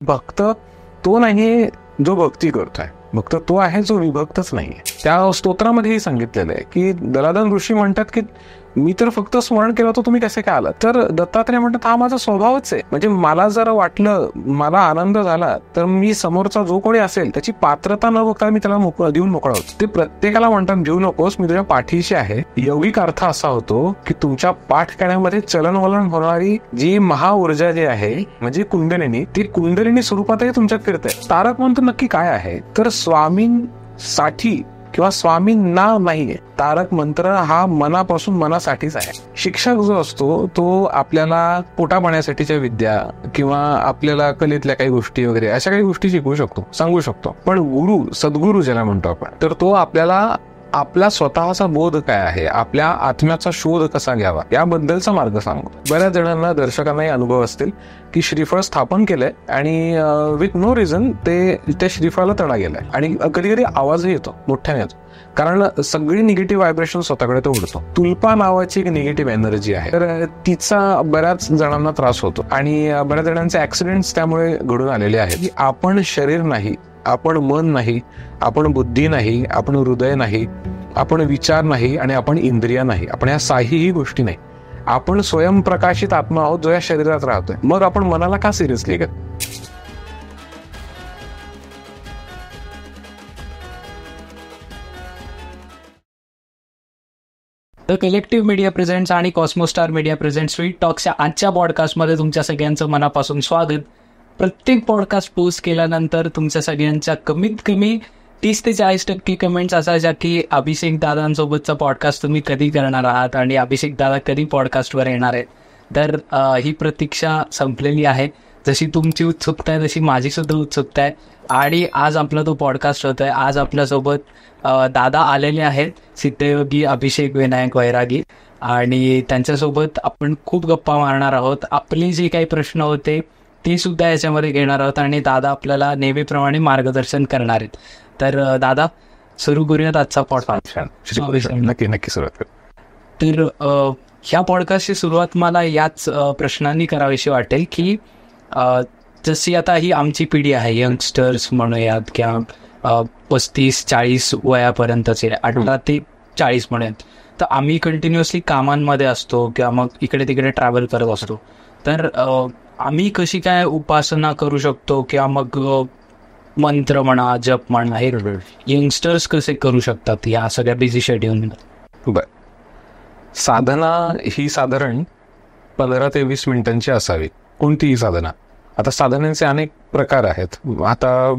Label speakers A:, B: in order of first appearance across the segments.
A: भक्त तो नाही जो भक्ती करतोय, भक्त तो आहे जो विभक्तच नाहीये. त्या स्तोत्रामध्येही सांगितलेलं आहे की दलादन ऋषी म्हणतात की मी तर फक्त स्मरण केलं तर तुम्ही कसे काय आलात. तर दत्तात्रय म्हणतात हा माझा स्वभावच आहे. म्हणजे मला जर वाटलं, मला आनंद झाला, तर मी समोरचा जो कोणी असेल त्याची पात्रता न बघता मी त्याला देऊन मोकळा होतो. ते प्रत्येकाला म्हणतात भिवू नकोस, मी तुझ्या पाठीशी आहे. यौगिक अर्थ असा होतो की तुमच्या पाठ करण्यामध्ये चलनवलन होणारी जी महाऊर्जा जी आहे म्हणजे कुंडलिनी, ती कुंडलिनी स्वरूपातही तुमच्यात फिरते. तारक मंत्र नक्की काय आहे तर स्वामींसाठी किंवा स्वामींना नाहीये. तारक मंत्र हा मनापासून मनासाठीच आहे. शिक्षक जो असतो तो आपल्याला पोटापाण्यासाठीच्या विद्या किंवा आपल्याला कलेतल्या काही गोष्टी वगैरे अशा काही गोष्टी शिकवू शकतो, सांगू शकतो. पण गुरु, सद्गुरु ज्याला म्हणतो आपण, तर तो आपल्याला आपला स्वतःचा बोध काय आहे, आपल्या आत्म्याचा शोध कसा घ्यावा याबद्दलचा मार्ग सांगतो. बऱ्याच जणांना, दर्शकांनाही अनुभव असतील की श्रीफळ स्थापन केलंय आणि विथ नो रिझन त्या श्रीफळाला तडा गेलाय आणि कधी कधी आवाजही येतो, मोठ्याने येतो, कारण सगळी निगेटिव्ह व्हायब्रेशन स्वतःकडे तो उडतो. तुल्पा नावाची एक निगेटिव्ह एनर्जी आहे, तर तिचा बऱ्याच जणांना त्रास होतो आणि बऱ्याच जणांचे ऍक्सिडेंट्स त्यामुळे घडून आलेले आहेत. की आपण शरीर नाही, आपण मन नाही, आपण बुद्धी नाही, आपण हृदय नाही, आपण विचार नाही आणि आपण इंद्रिया नाही, आपण या साहीही गोष्टी नाही. आपण स्वयंप्रकाशित आत्मा आहोत जो या शरीरात राहतोय. मग आपण मनाला का सिरियसली घेत?
B: द कलेक्टिव्ह मीडिया प्रेझेंट्स आणि कॉस्मोस्टार मीडिया प्रेझेंट्स स्वीट टॉक्सच्या आजच्या पॉडकास्टमध्ये तुमच्या सगळ्यांचं मनापासून स्वागत. प्रत्येक पॉडकास्ट पोस्ट केल्यानंतर तुमच्या सगळ्यांच्या कमीत कमी 30 ते 40% कमेंट्स असायच्या की अभिषेक दादांसोबतचा पॉडकास्ट तुम्ही कधी करणार आहात आणि अभिषेक दादा कधी पॉडकास्टवर येणार आहेत. तर ही प्रतीक्षा संपलेली आहे. जशी तुमची उत्सुकता आहे तशी माझी सुद्धा उत्सुकता आहे आणि आज आपला तो पॉडकास्ट होतोय. आज आपल्यासोबत दादा आलेले आहेत, सिद्धयोगी अभिषेक विनायक वैरागी, आणि त्यांच्यासोबत आपण खूप गप्पा मारणार आहोत. आपले जे काही प्रश्न होते ते सुद्धा याच्यामध्ये घेणार आहोत आणि दादा आपल्याला नेहमीप्रमाणे मार्गदर्शन करणार आहेत. तर दादा, सुरू करूयात आजचा पॉडकास्ट.
A: नक्की नक्की सुरुवात कर.
B: तर ह्या पॉडकास्टची सुरुवात मला याच प्रश्नांनी करावीशी वाटेल की जशी आता ही आमची पिढी आहे, यंगस्टर्स म्हणूयात किंवा 35-40 वयापर्यंतचे, 18 ते 40 म्हणूयात, तर आम्ही कंटिन्युअसली कामांमध्ये असतो किंवा मग इकडे तिकडे ट्रॅव्हल करत असतो. तर आम्ही कशी काय उपासना करू शकतो किंवा मग मंत्र म्हणा, जप म्हणा, हे यंगस्टर्स कसे करू शकतात या सगळ्या बिझी शेड्यूलमध्ये?
A: बर, साधना ही साधारण 15 ते 20 मिनिटांची असावी, कोणतीही साधना. आता साधनेचे अनेक प्रकार आहेत. आता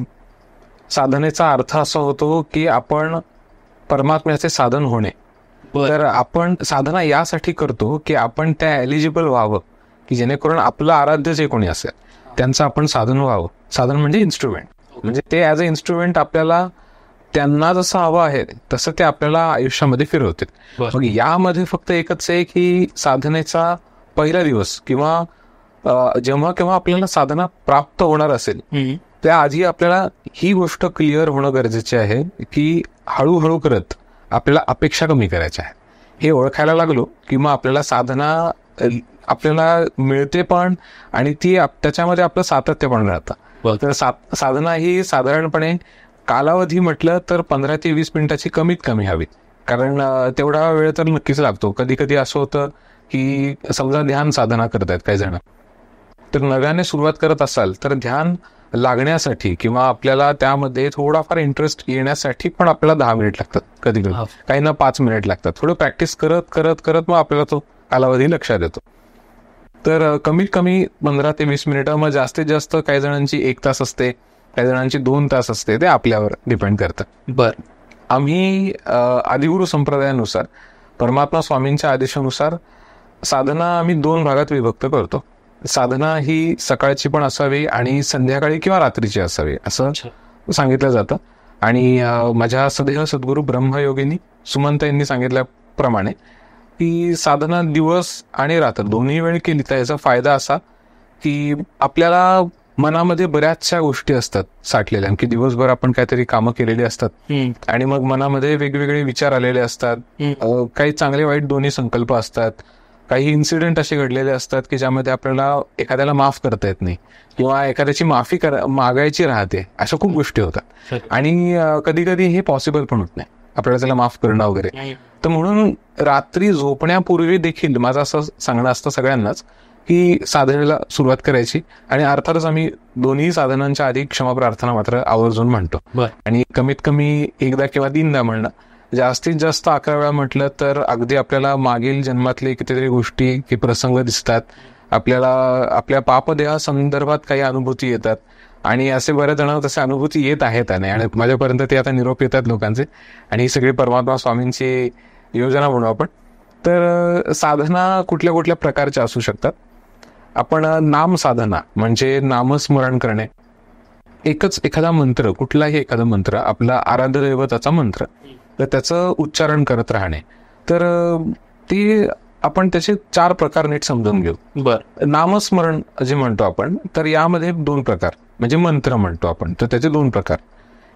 A: साधनेचा अर्थ असा होतो की आपण परमात्म्याचे साधन होणे. तर आपण साधना यासाठी करतो की आपण त्या एलिजिबल व्हावं, की जेणेकरून आपलं आराध्य जे कोणी असेल त्यांचं आपण साधन व्हावं. साधन म्हणजे इन्स्ट्रुमेंट, म्हणजे ते ॲज अ इन्स्ट्रुमेंट आपल्याला त्यांना जसं हवं आहे तसं ते आपल्याला आयुष्यामध्ये फिरवतील. मग यामध्ये फक्त एकच आहे की साधनेचा पहिला दिवस किंवा जेव्हा केव्हा आपल्याला साधना प्राप्त होणार असेल त्याआधी आपल्याला ही गोष्ट क्लिअर होणं गरजेचे आहे की हळूहळू करत आपल्याला अपेक्षा कमी करायच्या आहेत. हे ओळखायला लागलो की मग आपल्याला साधना आपल्याला मिळते पण आणि ती त्याच्यामध्ये आपलं सातत्य पण राहतं. तर साधना ही साधारणपणे कालावधी म्हटलं तर 15 ते 20 मिनिटाची कमीत कमी हवी, कारण तेवढा वेळ तर नक्कीच लागतो. कधी कधी असं होतं की समजा ध्यान साधना करत आहेत काही जण, तर नव्याने सुरुवात करत असाल तर ध्यान लागण्यासाठी किंवा आपल्याला त्यामध्ये थोडाफार इंटरेस्ट येण्यासाठी पण आपल्याला 10 मिनिट लागतात, कधी कधी काहींना 5 मिनिट लागतात. थोडं प्रॅक्टिस करत करत करत मग आपल्याला तो कालावधी लक्षात येतो. तर कमीत कमी 15 ते 20 मिनिटं, मग जास्तीत जास्त काही जणांची 1 तास असते, काही जणांची 2 तास असते, ते आपल्यावर डिपेंड करतं.
B: बरं,
A: आम्ही आदिगुरु संप्रदायानुसार, परमात्मा स्वामींच्या आदेशानुसार साधना आम्ही 2 भागात विभक्त करतो. साधना ही सकाळची पण असावी आणि संध्याकाळी किंवा रात्रीची असावी असं सांगितलं जातं. आणि माझ्या सदैव सद्गुरू ब्रह्मयोगिनी सुमंत यांनी सांगितल्याप्रमाणे की साधना दिवस आणि रात्र दोन्ही वेळ केली तर याचा फायदा असा की आपल्याला मनामध्ये बऱ्याचशा गोष्टी असतात साठलेल्या, की दिवसभर आपण काहीतरी कामं केलेली असतात आणि मग मनामध्ये वेगवेगळे विचार आलेले असतात, काही चांगले वाईट दोन्ही संकल्प असतात, काही इन्सिडेंट असे घडलेले असतात की ज्यामध्ये आपल्याला एखाद्याला माफ करता येत नाही किंवा एखाद्याची माफी मागायची राहते, अशा खूप गोष्टी होतात. आणि कधी कधी हे पॉसिबल पण होत नाही आपल्याला त्याला माफ करणं वगैरे. तर म्हणून रात्री झोपण्यापूर्वी देखील माझं असं सांगणं असतं सगळ्यांनाच की साधनेला सुरुवात करायची. आणि अर्थातच आम्ही दोन्ही साधनांच्या आधी क्षमा प्रार्थना मात्र आवर्जून म्हणतो. आणि कमीत कमी एकदा किंवा 3दा म्हणणं, जास्तीत जास्त 11 वेळा म्हटलं तर अगदी आपल्याला मागील जन्मातले कितीतरी गोष्टी की प्रसंग दिसतात, आपल्याला आपल्या पापदेहासंदर्भात काही अनुभूती येतात. आणि असे बऱ्याच जण तसे अनुभूती येत आहेत आणि माझ्यापर्यंत ते आता निरोप येतात लोकांचे. आणि ही सगळी परमात्मा स्वामींची योजना म्हणू आपण. तर साधना कुठल्या कुठल्या प्रकारच्या असू शकतात. आपण नाम साधना म्हणजे नामस्मरण करणे, एकच एखादा मंत्र, कुठलाही एखादा मंत्र, आपला आराध्य दैवताचा मंत्र, तर त्याचं उच्चारण करत राहणे. तर ते आपण त्याचे 4 प्रकार नीट समजून घेऊ. नामस्मरण जे म्हणतो आपण, तर यामध्ये 2 प्रकार म्हणजे मंत्र म्हणतो आपण, तर त्याचे 2 प्रकार.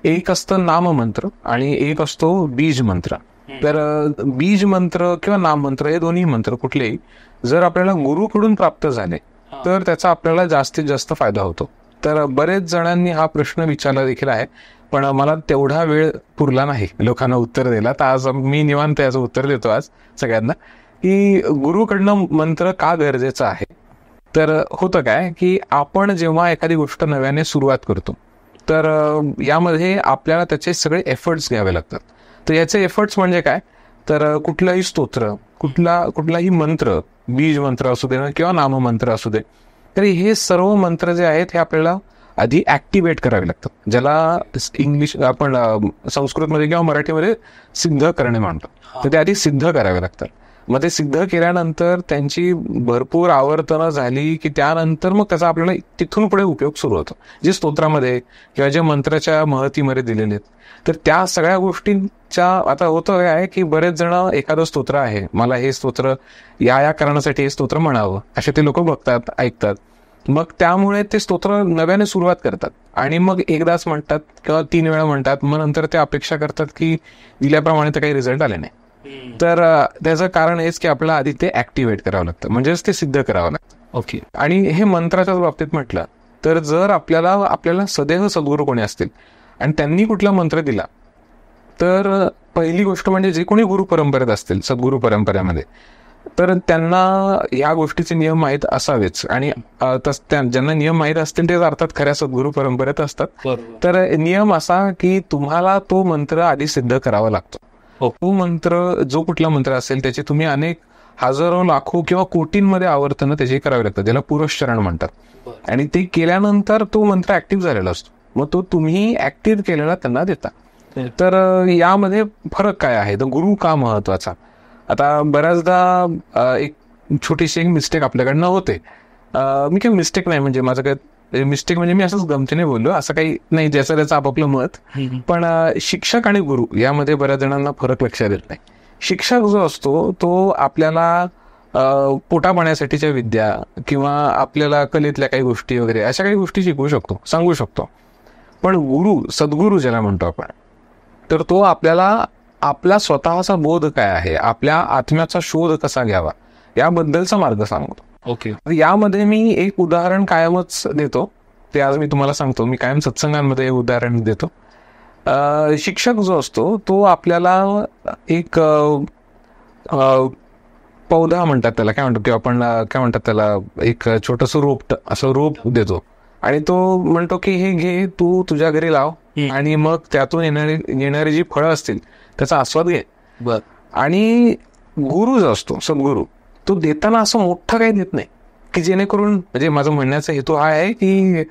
A: एक असतं नाम मंत्र आणि एक असतो बीज मंत्र. तर बीज मंत्र किंवा नाम मंत्र हे दोन्ही मंत्र कुठलेही जर आपल्याला गुरुकडून प्राप्त झाले तर त्याचा आपल्याला जास्तीत जास्त फायदा होतो. तर बरेच जणांनी हा प्रश्न विचारला देखील आहे, पण मला तेवढा वेळ पुरला नाही लोकांना उत्तर द्यायला. तर आज मी निवांत याचं उत्तर देतो आज सगळ्यांना की गुरुकडनं मंत्र का गरजेचं आहे. तर होतं काय की आपण जेव्हा एखादी गोष्ट नव्याने सुरुवात करतो तर यामध्ये आपल्याला त्याचे सगळे एफर्ट्स घ्यावे लागतात. तर याचे एफर्ट्स म्हणजे काय, तर कुठलंही स्तोत्र, कुठलाही मंत्र, बीज मंत्र असू दे किंवा नाममंत्र असू दे, तर हे सर्व मंत्र जे आहेत हे आपल्याला आधी ऍक्टिव्हेट करावे लागतात, ज्याला इंग्लिश आपण संस्कृतमध्ये किंवा मराठीमध्ये सिद्ध करणे म्हणतो. तर ते आधी सिद्ध करावे लागतात. मग ते सिद्ध केल्यानंतर त्यांची भरपूर आवर्तनं झाली की त्यानंतर मग त्याचा आपल्याला तिथून पुढे उपयोग सुरू होतो, जे स्तोत्रामध्ये किंवा जे मंत्राच्या महतीमध्ये दिलेले आहेत. तर त्या सगळ्या गोष्टींच्या आता होतं काय की बरेच जण एखादं स्तोत्र आहे, मला हे स्तोत्र या कारणासाठी हे स्तोत्र म्हणावं, असे ते लोक बघतात, ऐकतात. मग त्यामुळे ते स्तोत्र नव्याने सुरुवात करतात आणि मग एकदाच म्हणतात किंवा 3 वेळा म्हणतात. मग नंतर ते अपेक्षा करतात की दिल्याप्रमाणे तर काही रिझल्ट आले नाही. तर त्याचं कारण हेच की आपल्याला आधी ते ऍक्टिव्हेट करावं लागतं, म्हणजेच ते सिद्ध करावं लागतं.
B: ओके.
A: आणि हे मंत्राच्याच बाबतीत म्हटलं तर जर आपल्याला सदैव सद्गुरू कोणी असतील आणि त्यांनी कुठला मंत्र दिला तर पहिली गोष्ट म्हणजे जे कोणी गुरु परंपरेत असतील, सद्गुरू परंपरेमध्ये, तर त्यांना या गोष्टीचे नियम माहीत असावेच. आणि ज्यांना नियम माहीत असतील तेच अर्थात खऱ्या सद्गुरू परंपरेत असतात. तर नियम असा की तुम्हाला तो मंत्र आधी सिद्ध करावा लागतो. तो मंत्र, जो कुठला मंत्र असेल त्याचे तुम्ही अनेक हजारो, लाखो किंवा कोटींमध्ये आवर्तनं त्याचे करावे लागतात, ज्याला पुरश्चरण म्हणतात. आणि ते केल्यानंतर तो मंत्र ऍक्टिव्ह झालेला असतो, मग तो तुम्ही ऍक्टिव्ह केलेला त्यांना देता. तर यामध्ये फरक काय आहे, तर गुरु का महत्वाचा. आता बऱ्याचदा एक छोटीशी मिस्टेक आपल्याकडनं होते. मी काही मिस्टेक नाही, म्हणजे माझं काय मिस्टेक म्हणजे मी असंच गमतीने बोललो, असं काही नाही, ज्याचं त्याचं आपापलं मत. पण शिक्षक आणि गुरु यामध्ये बऱ्याच जणांना फरक लक्षात येत नाही. शिक्षक जो असतो तो आपल्याला पोटापाण्यासाठीच्या विद्या किंवा आपल्याला कलेतल्या काही गोष्टी वगैरे अशा काही गोष्टी शिकवू शकतो, सांगू शकतो. पण गुरु, सद्गुरू ज्याला म्हणतो आपण, तर तो आपल्याला आपला स्वतःचा बोध काय आहे, आपल्या आत्म्याचा शोध कसा घ्यावा याबद्दलचा मार्ग सांगतो.
B: ओके.
A: यामध्ये मी एक उदाहरण कायमच देतो, ते आज मी तुम्हाला सांगतो. मी कायम सत्संगांमध्ये हे उदाहरण देतो. शिक्षक जो असतो तो आपल्याला एक पौधा म्हणतात त्याला, काय म्हणतो, किंवा आपण काय म्हणतात त्याला, एक छोटंसं असं रोप देतो आणि तो म्हणतो की हे घे, तू तुझ्या घरी लाव आणि मग त्यातून येणारी जी फळं असतील त्याचा आस्वाद घे. आणि गुरु जो असतो, सद्गुरू, तो देताना असं मोठं काही देत नाही की जेणेकरून, म्हणजे माझं म्हणण्याचा हेतू हा आहे की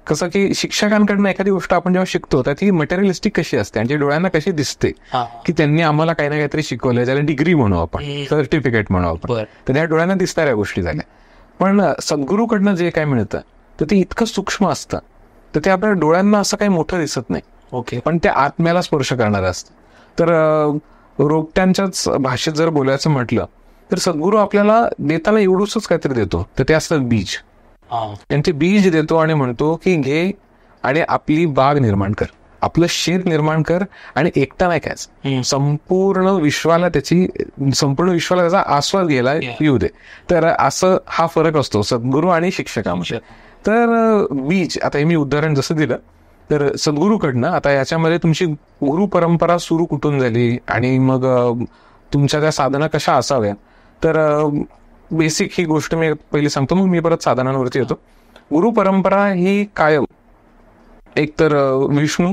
A: कसं की शिक्षकांकडनं एखादी गोष्ट आपण जेव्हा शिकतो तर ती मटेरियलिस्टिक कशी असते आणि डोळ्यांना कशी दिसते की त्यांनी आम्हाला काही ना काहीतरी शिकवलंय, ज्याला डिग्री म्हणू आपण, सर्टिफिकेट म्हणू आपण, तर त्या डोळ्यांना दिसणाऱ्या गोष्टी झाल्या. पण सद्गुरूकडनं जे काय मिळतं तर ते इतकं सूक्ष्म असतं तर ते आपल्या डोळ्यांना असं काही मोठं दिसत नाही. ओके. पण ते आत्म्याला स्पर्श करणारं असतं. तर रोपट्यांच्याच भाषेत जर बोलायचं म्हटलं तर सद्गुरू आपल्याला देताना एवढंच काहीतरी देतो, तर ते असतं बीज. आणि ते बीज देतो आणि म्हणतो की घे आणि आपली बाग निर्माण कर. आपलं शेत निर्माण कर आणि एकटा नाही काय, संपूर्ण विश्वाला त्याचा आस्वाद घ्यायला येऊ दे. तर असं हा फरक असतो सद्गुरू आणि शिक्षकांमध्ये. तर बीज, आता हे मी उदाहरण जसं दिलं, तर सद्गुरूकडनं आता याच्यामध्ये तुमची गुरु परंपरा सुरू कुठून झाली आणि मग तुमच्या त्या साधना कशा असाव्या. तर बेसिक ही गोष्ट मी पहिली सांगतो, मग मी परत साधनांवरती येतो. गुरु परंपरा ही कायम एकतर विष्णू,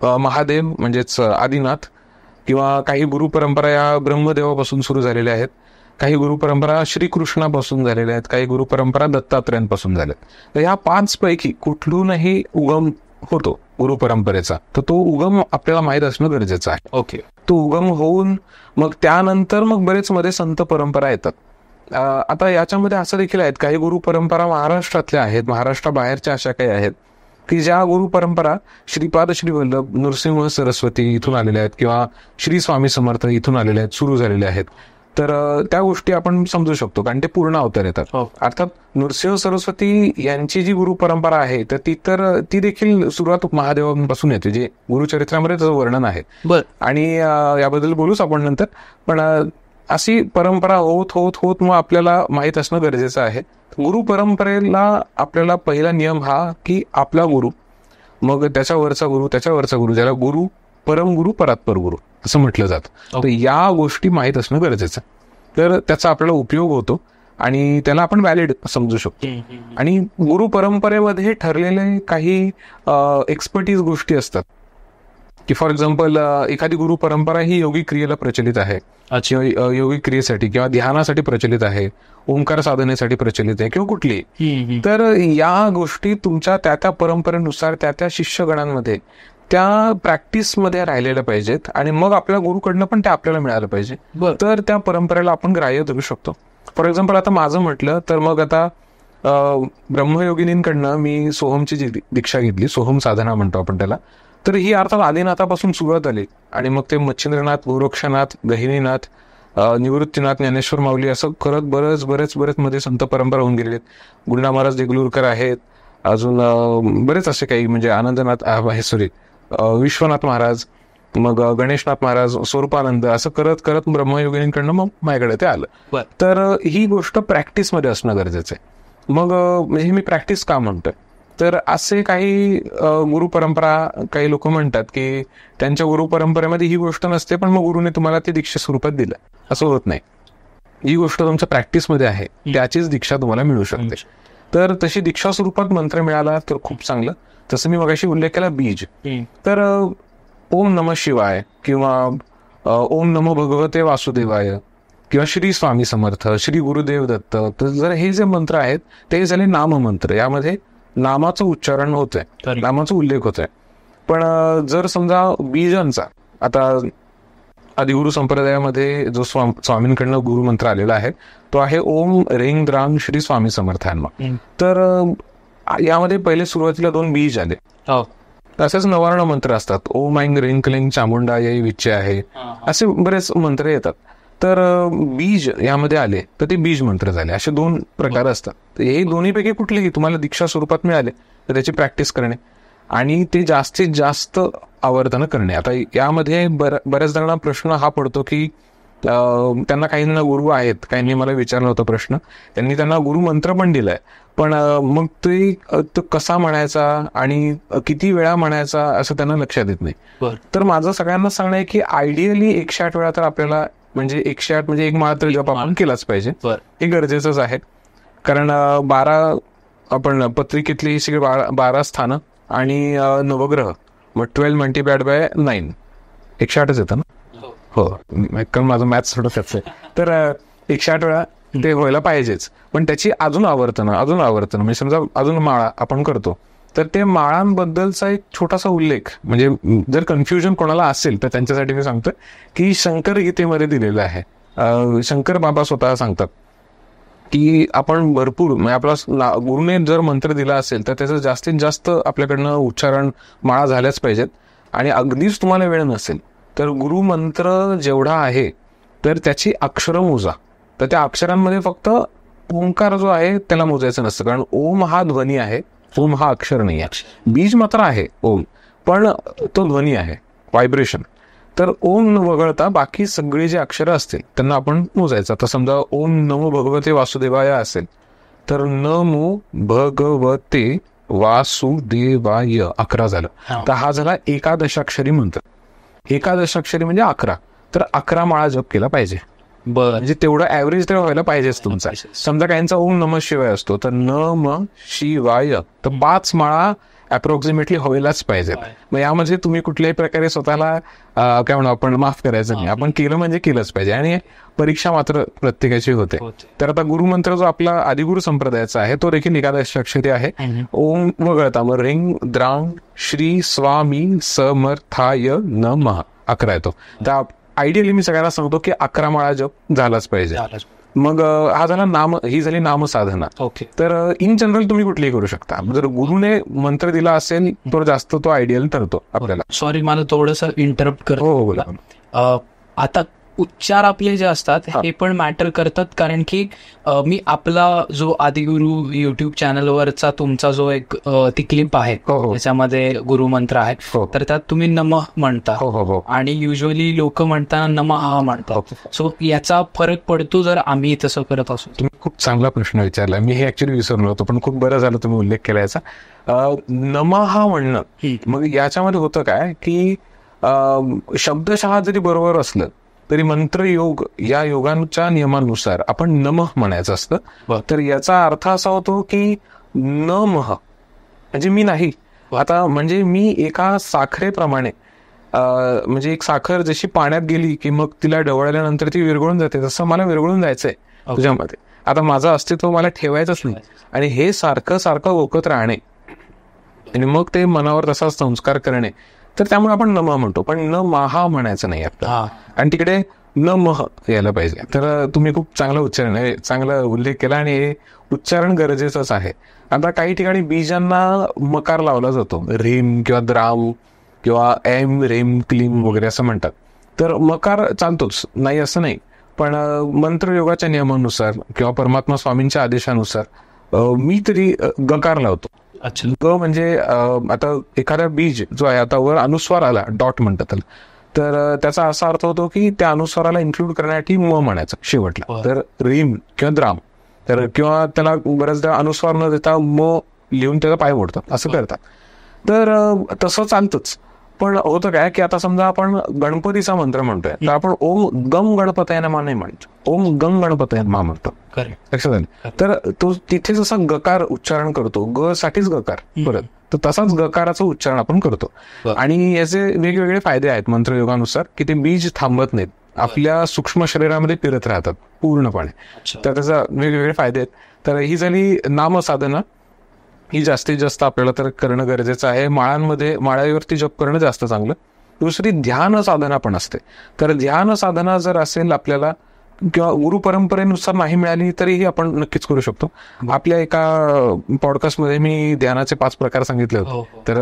A: महादेव म्हणजेच आदिनाथ, किंवा काही गुरु परंपरा या ब्रह्मदेवापासून सुरू झालेल्या आहेत, काही गुरु परंपरा श्रीकृष्णापासून झालेल्या आहेत, काही गुरु परंपरा दत्तात्रयांपासून झाल्या. तर ह्या 5 पैकी कुठलूनही उगम होतो गुरु परंपरेचा, तर तो उगम आपल्याला माहीत असणं गरजेचं आहे.
B: ओके.
A: तो उगम होऊन मग त्यानंतर मग बरेच मध्ये संत परंपरा येतात. आता याच्यामध्ये असं देखील आहेत, काही गुरु परंपरा महाराष्ट्रातल्या आहेत, महाराष्ट्राबाहेरच्या अशा काही आहेत की ज्या गुरु परंपरा श्रीपाद श्री वल्लभ नृसिंह सरस्वती इथून आलेल्या आहेत, किंवा श्री स्वामी समर्थ इथून आलेले आहेत, सुरू झालेले आहेत. तर त्या गोष्टी आपण समजू शकतो, कारण ते पूर्ण अवतार येतात. अर्थात नृसिंह सरस्वती यांची जी गुरु परंपरा आहे तर ती देखील सुरुवात महादेवांपासून येते, जे गुरुचरित्रामध्ये त्याचं वर्णन आहे. आणि याबद्दल बोलूच आपण नंतर. पण अशी परंपरा होत होत होत मग आपल्याला माहीत असणं गरजेचं आहे. गुरु परंपरेला आपल्याला पहिला नियम हा की आपला गुरु, मग त्याच्यावरचा गुरु, ज्याला गुरु परमगुरु परात्पर गुरु असं म्हटलं जातं. तर या गोष्टी माहीत असणं गरजेचं आहे. तर त्याचा आपल्याला उपयोग होतो आणि त्याला आपण व्हॅलिड समजू शकतो. आणि गुरु परंपरेमध्ये ठरलेले काही एक्सपर्टीज गोष्टी असतात की फॉर एक्झाम्पल एखादी गुरु परंपरा ही योगिक क्रियेला प्रचलित आहे, योगिक क्रियेसाठी किंवा ध्यानासाठी प्रचलित आहे, ओंकार साधनेसाठी प्रचलित आहे, किंवा कुठली. तर या गोष्टी तुमच्या त्या परंपरेनुसार त्या शिष्यगणांमध्ये त्या प्रॅक्टिसमध्ये राहिलेल्या पाहिजेत आणि मग आपल्या गुरुकडनं पण ते आपल्याला मिळालं पाहिजे. तर त्या परंपरेला आपण ग्राह्य धरू शकतो. फॉर एक्झाम्पल आता माझं म्हटलं तर मग आता ब्रह्मयोगिनींकडनं मी सोहमची जी दीक्षा घेतली, सोहम साधना म्हणतो आपण त्याला. तर ही अर्थात आदिनाथापासून सुरुवात आली आणि मग ते मच्छिंद्रनाथ, गोरक्षनाथ, गहिनीनाथ, निवृत्तीनाथ, ज्ञानेश्वर माऊली असं करत बरेच मध्ये संत परंपरा होऊन गेलेले आहेत. गुंडा महाराज देगलूरकर आहेत, अजून बरेच असे काही, म्हणजे आनंदनाथ विश्वनाथ महाराज, मग गणेशनाथ महाराज, स्वरूपानंद, असं करत ब्रह्मयोगिनींकडनं मग माझ्याकडे ते आलं. तर ही गोष्ट प्रॅक्टिसमध्ये असणं गरजेचं आहे. मग म्हणजे मी प्रॅक्टिस का म्हणतोय, तर असे काही गुरु परंपरा काही लोक म्हणतात की त्यांच्या गुरु परंपरेमध्ये ही गोष्ट नसते, पण मग गुरुने तुम्हाला ती दीक्षा स्वरूपात दिलं, असं होत नाही. ही गोष्ट तुमच्या प्रॅक्टिसमध्ये आहे, त्याचीच दीक्षा तुम्हाला मिळू शकते. तर तशी दीक्षा स्वरूपात मंत्र मिळाला तर खूप चांगलं. तसं मी मगाशी उल्लेख केला बीज, तर ओम नमः शिवाय किंवा ओम नमो भगवते वासुदेवाय किंवा श्री स्वामी समर्थ, श्री गुरुदेव दत्त, तर जर हे जे मंत्र आहेत ते झाले नाम मंत्र. यामध्ये नामाचं उच्चारण होतंय, नामाचा उल्लेख होतोय. पण जर समजा बीजांचा, आता आदिगुरु संप्रदायामध्ये जो स्वामींकडनं गुरुमंत्र आलेला आहे तो आहे ओम रेंग द्रांग श्री स्वामी समर्थांना. तर यामध्ये पहिले सुरुवातीला 2 बीज आले. तसेच नवार्ण मंत्र असतात, ओम ऐंग रेंग क्लिंग चामुंडा याई विच्चे आहे, असे बरेच मंत्र येतात. तर बीज यामध्ये आले तर ते बीज मंत्र झाले. असे 2 प्रकार असतात. हे दोन्हीपैकी कुठलेही तुम्हाला दीक्षा स्वरूपात मिळाले तर त्याची प्रॅक्टिस करणे आणि ते जास्तीत जास्त आवर्तन करणे. आता यामध्ये बऱ्याच जणांना प्रश्न हा पडतो की त्यांना काहींना गुरु आहेत, काहींनी मला विचारला होता प्रश्न, त्यांनी त्यांना गुरु मंत्र पण दिलाय, पण मग तो कसा म्हणायचा आणि किती वेळा म्हणायचा असं त्यांना लक्षात येत नाही. तर माझं सगळ्यांना सांगणं आहे की आयडियली 108 वेळा तर आपल्याला, म्हणजे 108 म्हणजे 1 माळा तर जप आपण केलाच पाहिजे, हे गरजेचंच आहे. कारण 12 आपण पत्रिकेतली सगळी 12 स्थानं आणि नवग्रह, मग 12 मल्टिप्लाइड बाय 9, 108च येतं ना. हो, कारण माझं मॅथ्स थोडं त्याच आहे. तर 108 वेळा ते व्हायला पाहिजेच. पण त्याची अजून आवर्तन म्हणजे समजा अजून माळा आपण करतो तर ते माळांबद्दलचा एक छोटासा उल्लेख, म्हणजे जर कन्फ्युजन कोणाला असेल तर त्यांच्यासाठी मी सांगतो की शंकर गीतेमध्ये दिलेलं आहे. शंकर बाबा स्वतः सांगतात की आपण भरपूर, म्हणजे आपला गुरुने जर मंत्र दिला असेल तर त्याचं जास्तीत जास्त आपल्याकडनं उच्चारण माळा झाल्याच पाहिजेत. आणि अगदीच तुम्हाला वेळ नसेल तर गुरुमंत्र जेवढा आहे तर त्याची अक्षरं मोजा. तर त्या अक्षरांमध्ये फक्त ओंकार जो आहे त्याला मोजायचं नसतं, कारण ओम हा ध्वनी आहे, ओम हा अक्षर नाही आहे. बीज मात्र आहे ओम, पण तो ध्वनी आहे, व्हायब्रेशन. तर ओम न वगळता बाकी सगळी जी अक्षरं असतील त्यांना आपण मोजायचं. आता समजा ओम नमो भगवते वासुदेवाय असेल तर नमो भगवते वासुदेवाय 11 झालं. तर हा झाला एकादशाक्षरी मंत्र. एकादशाक्षरी म्हणजे 11. तर 11 माळा जप केला पाहिजे. म्हणजे तेवढं ऍव्हरेज तर व्हायला पाहिजेच तुमचा. समजा काहींचा ओम नम शिवाय असतो तर नम शिवाय तर 5 माळा अप्रॉक्सिमेटली व्हायलाच पाहिजे. मग यामध्ये तुम्ही कुठल्याही प्रकारे स्वतःला काय म्हणू आपण माफ करायचं नाही. आपण केलं म्हणजे केलंच पाहिजे. आणि परीक्षा मात्र प्रत्येकाची होते. तर आता गुरुमंत्र जो आपला आदिगुरु संप्रदायाचा आहे तो देखील एकादशाक्षरी आहे. ओम वगळता मग रिंग द्रांग श्री स्वामी समर्थाय नमः 11 येतो. तर आयडियली मी सगळ्यांना सांगतो की 11 माळा जप झालाच पाहिजे. मग हा झाला ही झाली नामसाधना. तर इन जनरल तुम्ही कुठलीही करू शकता. जर गुरुने मंत्र दिला असेल तर जास्त तो आयडियल ठरतो आपल्याला.
B: सॉरी मला थोडंसं इंटरप्ट कर.
A: हो बोला.
B: आता उच्चार आपले जे असतात हे पण मॅटर करतात, कारण की मी आपला जो आदिगुरु युट्यूब चॅनलवरचा तुमचा जो एक ती क्लिप आहे त्याच्यामध्ये गुरुमंत्र आहे, तर त्यात तुम्ही नमः म्हणता आणि युजली लोक म्हणताना नमः म्हणतात. सो याचा फरक पडतो जर आम्ही तसं करत असू.
A: तुम्ही खूप चांगला प्रश्न विचारला. मी हे ऍक्च्युली विसरलो होतो, पण खूप बरं झालं तुम्ही उल्लेख केला याचा. नमः म्हणणं मग याच्यामध्ये होतं काय की शब्दशः जरी बरोबर असलं तरी मंत्रयोग या योगांच्या नियमानुसार आपण नमः म्हणायचं असतं. तर याचा अर्थ असा होतो की नमः म्हणजे मी नाही. आता म्हणजे मी एका साखरेप्रमाणे म्हणजे एक साखर जशी पाण्यात गेली की मग तिला ढवळल्यानंतर ती विरघळून जाते, तसं मला विरघळून जायचंय तुझ्यामध्ये. आता माझं अस्तित्व मला ठेवायचंच नाही आणि हे सारखं सारखं ओकत राहणे आणि मग ते मनावर तसा संस्कार करणे. तर त्यामुळे आपण नमः म्हणतो, पण न महा म्हणायचं नाही आपल्याला. आणि तिकडे न मह यायला पाहिजे. तर तुम्ही खूप चांगलं उच्चारण चांगला उल्लेख केला आणि हे उच्चारण गरजेचंच आहे. आता काही ठिकाणी बीजांना मकार लावला जातो, रेम किंवा द्राम किंवा एम रेम क्लीम वगैरे असं म्हणतात. तर मकार चालतोच, नाही असं नाही. पण मंत्रयोगाच्या नियमानुसार किंवा परमात्मा स्वामींच्या आदेशानुसार मी तरी गकार लावतो. ग म्हणजे आता एखादा बीज जो आहे, आता वर अनुस्वार आला, डॉट म्हणतात त्याला, तर त्याचा असा अर्थ होतो की त्या अनुस्वाराला इन्क्लूड करण्यासाठी म म्हणायचं शेवटला. तर रीम किंवा द्राम, तर किंवा त्याला बऱ्याचदा अनुस्वार न देता म लिहून त्याचा पाय मोडतात, असं करतात. तर तसं चालतंच. पण होतं काय की आता समजा आपण गणपतीचा मंत्र म्हणतोय तर आपण ओम गम गणपतय नमा नाही म्हणतो, ओम गंग गणपतय मा म्हणतो. लक्षात आलं. तर तो तिथे जसा गकार उच्चारण करतो, ग साठीच गकार परत, तर तसाच गकाराचं उच्चारण आपण करतो. आणि याचे वेगवेगळे फायदे आहेत मंत्रयोगानुसार की ते बीज थांबत नाहीत, आपल्या सूक्ष्म शरीरामध्ये फिरत राहतात पूर्णपणे. तर त्याचा वेगवेगळे फायदे आहेत. तर ही झाली नामसाधना, ही जास्तीत जास्त आपल्याला तर करणं गरजेचं आहे. माळावरती जप करणं जास्त चांगलं. दुसरी ध्यान साधना पण असते. तर ध्यान साधना जर असेल आपल्याला किंवा गुरु परंपरेनुसार नाही मिळाली तरीही आपण नक्कीच करू शकतो. आपल्या एका पॉडकास्टमध्ये मी ध्यानाचे 5 प्रकार सांगितले होते, तर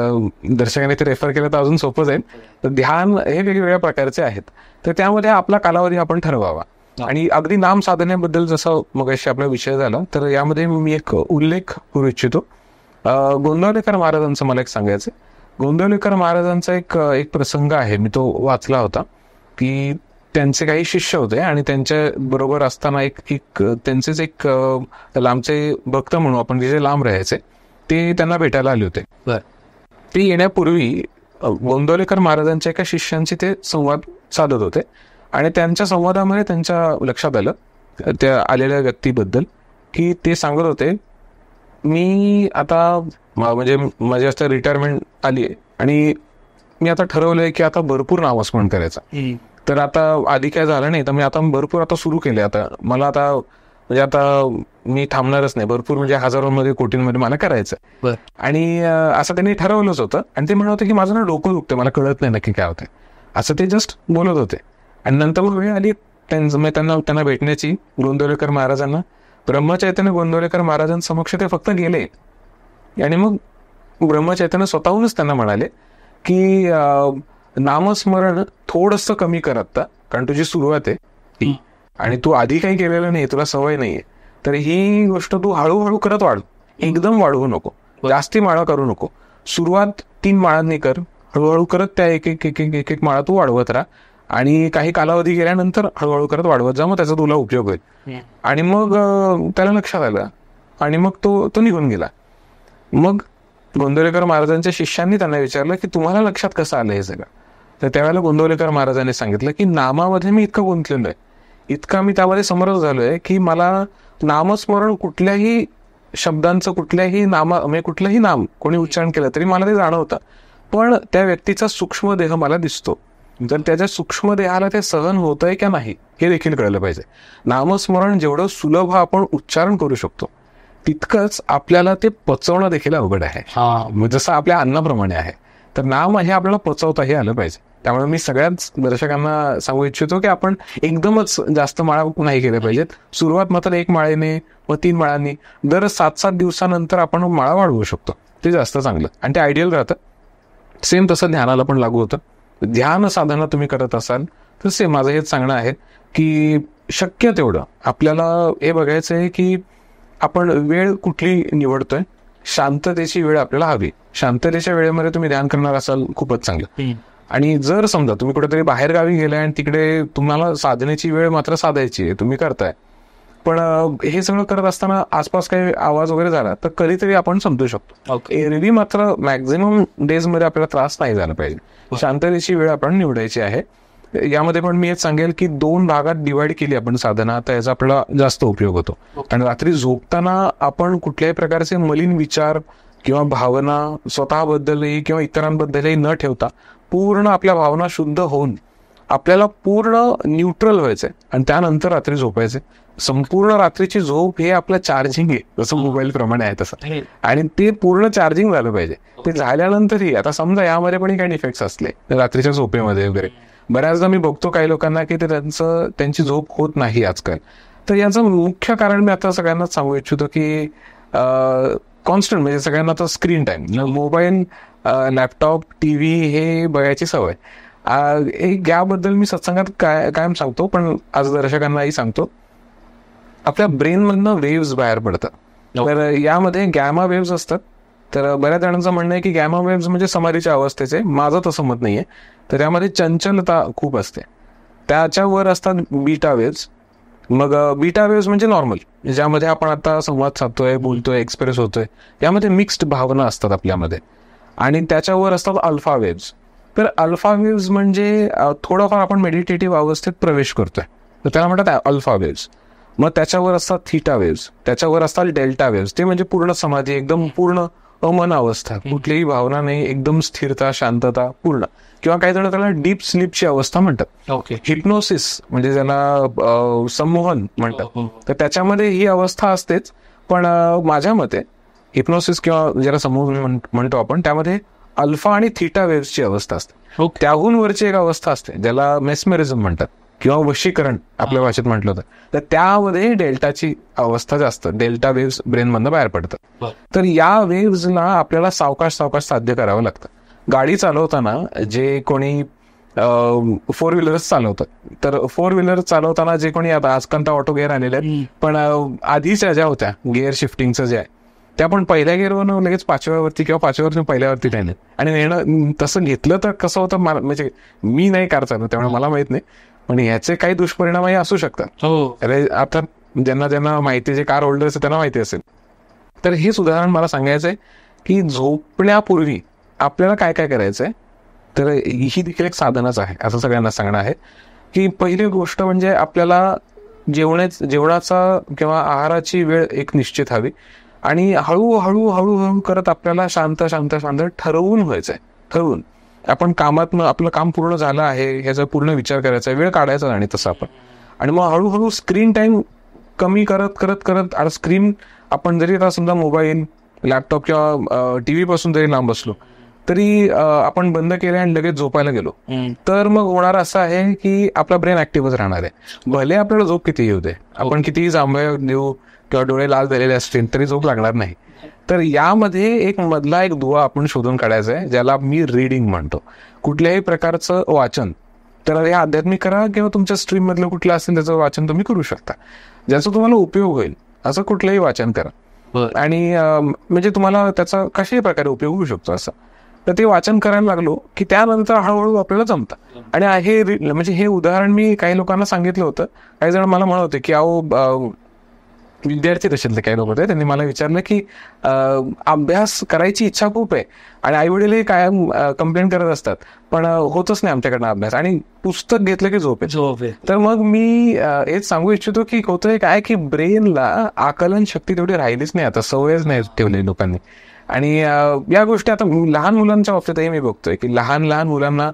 A: दर्शकांनी ते रेफर केलं तर अजून सोपं जाईल. तर ध्यान हे वेगवेगळ्या प्रकारचे आहेत. तर त्यामध्ये आपला कालावधी आपण ठरवावा. आणि अगदी नाम साधनेबद्दल जसं मगाशी आपला विषय झाला, तर यामध्ये मी एक उल्लेख करू इच्छितो. गोंदवलेकर महाराजांचं मला एक सांगायचं. गोंदवलेकर महाराजांचा एक प्रसंग आहे, मी तो वाचला होता की त्यांचे काही शिष्य होते आणि त्यांच्या बरोबर असताना एक त्यांचेच एक लांबचे भक्त म्हणून आपण जे लांब राहायचे ते त्यांना भेटायला आले होते. ते येण्यापूर्वी गोंदवलेकर महाराजांच्या एका शिष्यांशी ते संवाद साधत होते आणि त्यांच्या संवादामध्ये त्यांच्या लक्षात आलं त्या आलेल्या व्यक्तीबद्दल की ते सांगत होते, मी आता म्हणजे माझी आता रिटायरमेंट आली आहे आणि मी आता ठरवलंय की आता भरपूर नामस्मरण करायचं. तर आता आधी काय झालं नाही, तर मी आता भरपूर आता सुरू केले. आता मला आता म्हणजे आता मी थांबणारच नाही, भरपूर म्हणजे हजारोंमध्ये कोटींमध्ये मला करायचं. आणि असं त्यांनी ठरवलंच होतं. आणि ते म्हणत होते की माझं ना डोकं दुखतं, मला कळत नाही नक्की काय होतंय, असं ते जस्ट बोलत होते. आणि नंतर मग वेळ आली त्यांना भेटण्याची गोंदवलेकर महाराजांना. ब्रह्मचैतन्य गोंदवलेकर महाराजांसमक्ष ते फक्त गेले आणि मग ब्रह्मचैतन्य स्वतःहूनच त्यांना म्हणाले की नामस्मरण थोडंसं कमी कर आता, कारण तुझी सुरुवात आहे आणि तू आधी काही केलेलं नाही, तुला सवय नाहीये. तर ही गोष्ट तू हळूहळू करत वाढ, एकदम वाढवू नको, जास्ती माळा करू नको. सुरुवात 3 माळांनी कर, हळूहळू करत त्या एक एक एक एक एक एक माळा तू वाढवत राहा आणि काही कालावधी गेल्यानंतर हळूहळू करत वाढवत जा, मग त्याचा तुला उपयोग होईल. आणि मग त्याला लक्षात आलं आणि मग तो निघून गेला. मग गोंदवलेकर महाराजांच्या शिष्यांनी त्यांना विचारलं की तुम्हाला लक्षात कसं आलं हे सगळं. तर त्यावेळेला गोंदवलेकर महाराजांनी सांगितलं की नामामध्ये मी इतकं गुंतलेलो आहे, इतका मी त्यामध्ये समरस झालोय की मला नामस्मरण कुठल्याही शब्दांचं, कुठल्याही म्हणजे कुठलंही नाम कोणी उच्चारण केलं तरी मला ते जाणवतं, पण त्या व्यक्तीचा सूक्ष्म देह मला दिसतो. तर त्याच्या सूक्ष्म देहाला ते सहन होतंय का नाही हे देखील कळलं पाहिजे. नामस्मरण जेवढं सुलभ आपण उच्चारण करू शकतो तितकंच आपल्याला ते पचवणं देखील अवघड आहे, जसं आपल्या अन्नाप्रमाणे आहे. तर नाम हे आपल्याला पचवताही आलं पाहिजे. त्यामुळे मी सगळ्याच दर्शकांना सांगू इच्छितो की आपण एकदमच जास्त माळा नाही केल्या पाहिजेत. सुरुवात मात्र 1 माळेने व 3 माळांनी दर 7-7 दिवसानंतर आपण माळा वाढवू शकतो, ते जास्त चांगलं आणि ते आयडियल राहतं. सेम तसं ध्यानाला पण लागू होतं. ध्यान साधना तुम्ही करत असाल तर सेम माझं हेच सांगणं आहे की शक्य तेवढं आपल्याला हे बघायचं आहे की आपण वेळ कुठली निवडतोय. शांततेची वेळ आपल्याला हवी. शांततेच्या वेळेमध्ये तुम्ही ध्यान करणार असाल खूपच चांगलं. आणि जर समजा तुम्ही कुठेतरी बाहेर गावी गेलाय आणि तिकडे तुम्हाला साधनेची वेळ मात्र साधायची आहे, तुम्ही करताय, पण हे सगळं करत असताना आसपास काही आवाज वगैरे झाला तर कधीतरी आपण समजू शकतो. एरवी मात्र मॅक्झिमम डेज मध्ये आपल्याला त्रास नाही झाला पाहिजे. शांततेची वेळ आपण निवडायची आहे. यामध्ये पण मी हेच सांगेल की 2 भागात डिवाइड केली आपण साधना, तर याचा आपल्याला जास्त उपयोग होतो. आणि रात्री झोपताना आपण कुठल्याही प्रकारचे मलिन विचार किंवा भावना स्वतःबद्दलही किंवा इतरांबद्दलही न ठेवता पूर्ण आपल्या भावना शुद्ध होऊन आपल्याला पूर्ण न्यूट्रल व्हायचंय आणि त्यानंतर रात्री झोपायचे. संपूर्ण रात्रीची झोप हे आपलं चार्जिंग आहे, जसं मोबाईल प्रमाणे आहे तसं, आणि ते पूर्ण चार्जिंग झालं पाहिजे. ते झाल्यानंतरही आता समजा यामध्ये पण काही डिफेक्ट्स असले रात्रीच्या झोपेमध्ये वगैरे, बऱ्याचदा मी बघतो काही लोकांना की ते त्यांची झोप होत नाही आजकाल. तर याचं मुख्य कारण मी आता सगळ्यांनाच सांगू इच्छितो की कॉन्स्टंट म्हणजे सगळ्यांना आता screen time, mobile, laptop, TV हे बघायची सवय. याबद्दल मी सत्संगात कायम सांगतो, पण आज दर्शकांनाही सांगतो. आपल्या ब्रेनमधनं वेव्स बाहेर पडतात. तर यामध्ये गॅमा वेव्स असतात. तर बऱ्याच जणांचं म्हणणं आहे की गॅमा वेव्स म्हणजे समाधीच्या अवस्थेचे. माझं तसं मत नाहीये. तर यामध्ये चंचलता खूप असते. त्याच्यावर असतात बीटा वेव्स. मग बीटा वेव्स म्हणजे नॉर्मल, ज्यामध्ये आपण आता संवाद साधतोय, बोलतोय, एक्सप्रेस होतोय, यामध्ये मिक्स्ड भावना असतात आपल्यामध्ये. आणि त्याच्यावर असतात अल्फा वेव्स. तर अल्फा वेव्स म्हणजे थोडंफार आपण मेडिटेटिव्ह अवस्थेत प्रवेश करतोय, तर त्याला म्हणतात अल्फा वेव्स. मग त्याच्यावर असतात थीटा वेव्स, त्याच्यावर असतात डेल्टा वेव्स. ते म्हणजे पूर्ण समाधी, एकदम पूर्ण अमन अवस्था, कुठलीही भावना नाही, एकदम स्थिरता, शांतता पूर्ण. किंवा काही जण त्याला डीप स्लीपची अवस्था म्हणतात. हिप्नोसिस म्हणजे ज्याला संमोहन म्हणतात. तर त्याच्यामध्ये ही अवस्था असतेच, पण माझ्या मते हिप्नोसिस किंवा ज्याला संमोहन म्हणतो आपण, त्यामध्ये अल्फा आणि थीटा वेव्सची अवस्था असते. त्याहून वरची एक अवस्था असते ज्याला मेस्मेरिझम म्हणतात किंवा वशीकरण आपल्या भाषेत म्हटलं होतं. तर त्यामध्ये डेल्टाची अवस्था जास्त, डेल्टा वेव्स ब्रेनमधनं बाहेर पडतात. तर या वेव्सला आपल्याला सावकाश सावकाश साध्य करावं लागतं. गाडी चालवताना जे कोणी 4 व्हीलर्स चालवतात, तर 4 व्हीलर चालवताना जे कोणी, आता आजकाल तर ऑटो गिअर आलेले आहेत, पण आधीच्या ज्या होत्या गिअर शिफ्टिंगचं जे आहे, त्या पण पहिल्या गिअरवरून लगेच 5व्यावरती किंवा 5व्यावरती पहिल्यावरती नेलं. आणि नेणं तसं घेतलं तर कसं होतं, म्हणजे मी नाही कार चालवत त्यामुळे मला माहित नाही, पण याचे काही दुष्परिणामही असू शकतात. अरे आता ज्यांना माहिती, जे कार होल्डर्स त्यांना माहिती असेल. तर हेच उदाहरण मला सांगायचं आहे की झोपण्यापूर्वी आपल्याला काय काय करायचंय. तर ही देखील एक साधनच आहे असं सगळ्यांना सांगणं आहे की पहिली गोष्ट म्हणजे आपल्याला जेवणाचा किंवा आहाराची वेळ एक निश्चित हवी आणि हळूहळू हळूहळू करत आपल्याला शांत शांत शांत ठरवून व्हायचंय. ठरवून आपण कामातनं आपलं काम पूर्ण झालं आहे ह्याचा पूर्ण विचार करायचा, वेळ काढायचा आणि तसं आपण. आणि मग हळूहळू स्क्रीन टाइम कमी करत करत करत, आणि स्क्रीन आपण जरी आता समजा मोबाईल, लॅपटॉप किंवा टीव्ही पासून जरी लांब असलो तरी आपण बंद केले आणि लगेच झोपायला गेलो तर मग होणार असं आहे की आपला ब्रेन ऍक्टिव्हच राहणार आहे. भले आपल्याला झोप किती येऊ दे, आपण कितीही जांभया देऊ किंवा डोळे लाल झालेले असतील तरी झोप लागणार नाही. तर यामध्ये एक मधला एक दुवा आपण शोधून काढायचा आहे, ज्याला मी रीडिंग म्हणतो. कुठल्याही प्रकारचं वाचन, तर हे आध्यात्मिक करा किंवा तुमच्या स्ट्रीम मधलं कुठलं असेल त्याचं वाचन तुम्ही करू शकता, ज्याचा तुम्हाला उपयोग होईल असं कुठलंही वाचन करा. आणि म्हणजे तुम्हाला त्याचा कशाही प्रकारे उपयोग होऊ शकतो असं. तर ते वाचन करायला लागलो की त्यानंतर हळूहळू आपल्याला जमतं. आणि म्हणजे हे उदाहरण मी काही लोकांना सांगितलं होतं. काही जण मला म्हणत होते की अहो, विद्यार्थी तशातले काही लोक होते, त्यांनी मला विचारलं की अभ्यास करायची इच्छा खूप आहे आणि आईवडीलही कायम कंप्लेंट करत असतात, पण होतच नाही आमच्याकडनं अभ्यास, आणि पुस्तक घेतलं की झोप आहे. तर मग मी हेच सांगू इच्छितो की होतंय काय की ब्रेनला आकलन शक्ती तेवढी राहिलीच नाही, आता सवयच नाही ठेवली लोकांनी. आणि या गोष्टी आता लहान मुलांच्या बाबतीतही मी बघतोय की लहान लहान मुलांना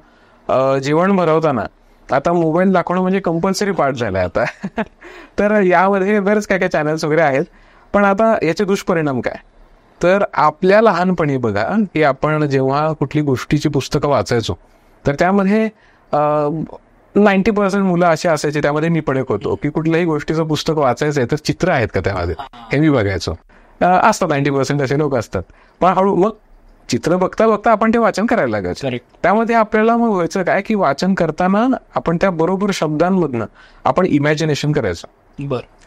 A: जेवण भरवताना आता मोबाईल दाखवणं म्हणजे कंपल्सरी पार्ट झालाय आता. तर यामध्ये बरेच काय काय चॅनल्स वगैरे आहेत. पण आता याचे दुष्परिणाम काय, तर आपल्या लहानपणी बघा की आपण जेव्हा कुठली गोष्टीची पुस्तकं वाचायचो तर त्यामध्ये 90% मुलं असे असायचे, त्यामध्ये मी पण एक होतो, की कुठल्याही गोष्टीचं पुस्तक वाचायचंय तर चित्र आहेत का त्यामध्ये हे मी बघायचो. असतात 90% असे लोक असतात. पण हळू मग चित्र बघता बघता आपण ते वाचन करायला लागायचं. त्यामध्ये आपल्याला मग व्हायचं काय की वाचन करताना आपण त्या बरोबर शब्दांमधनं आपण इमॅजिनेशन करायचं.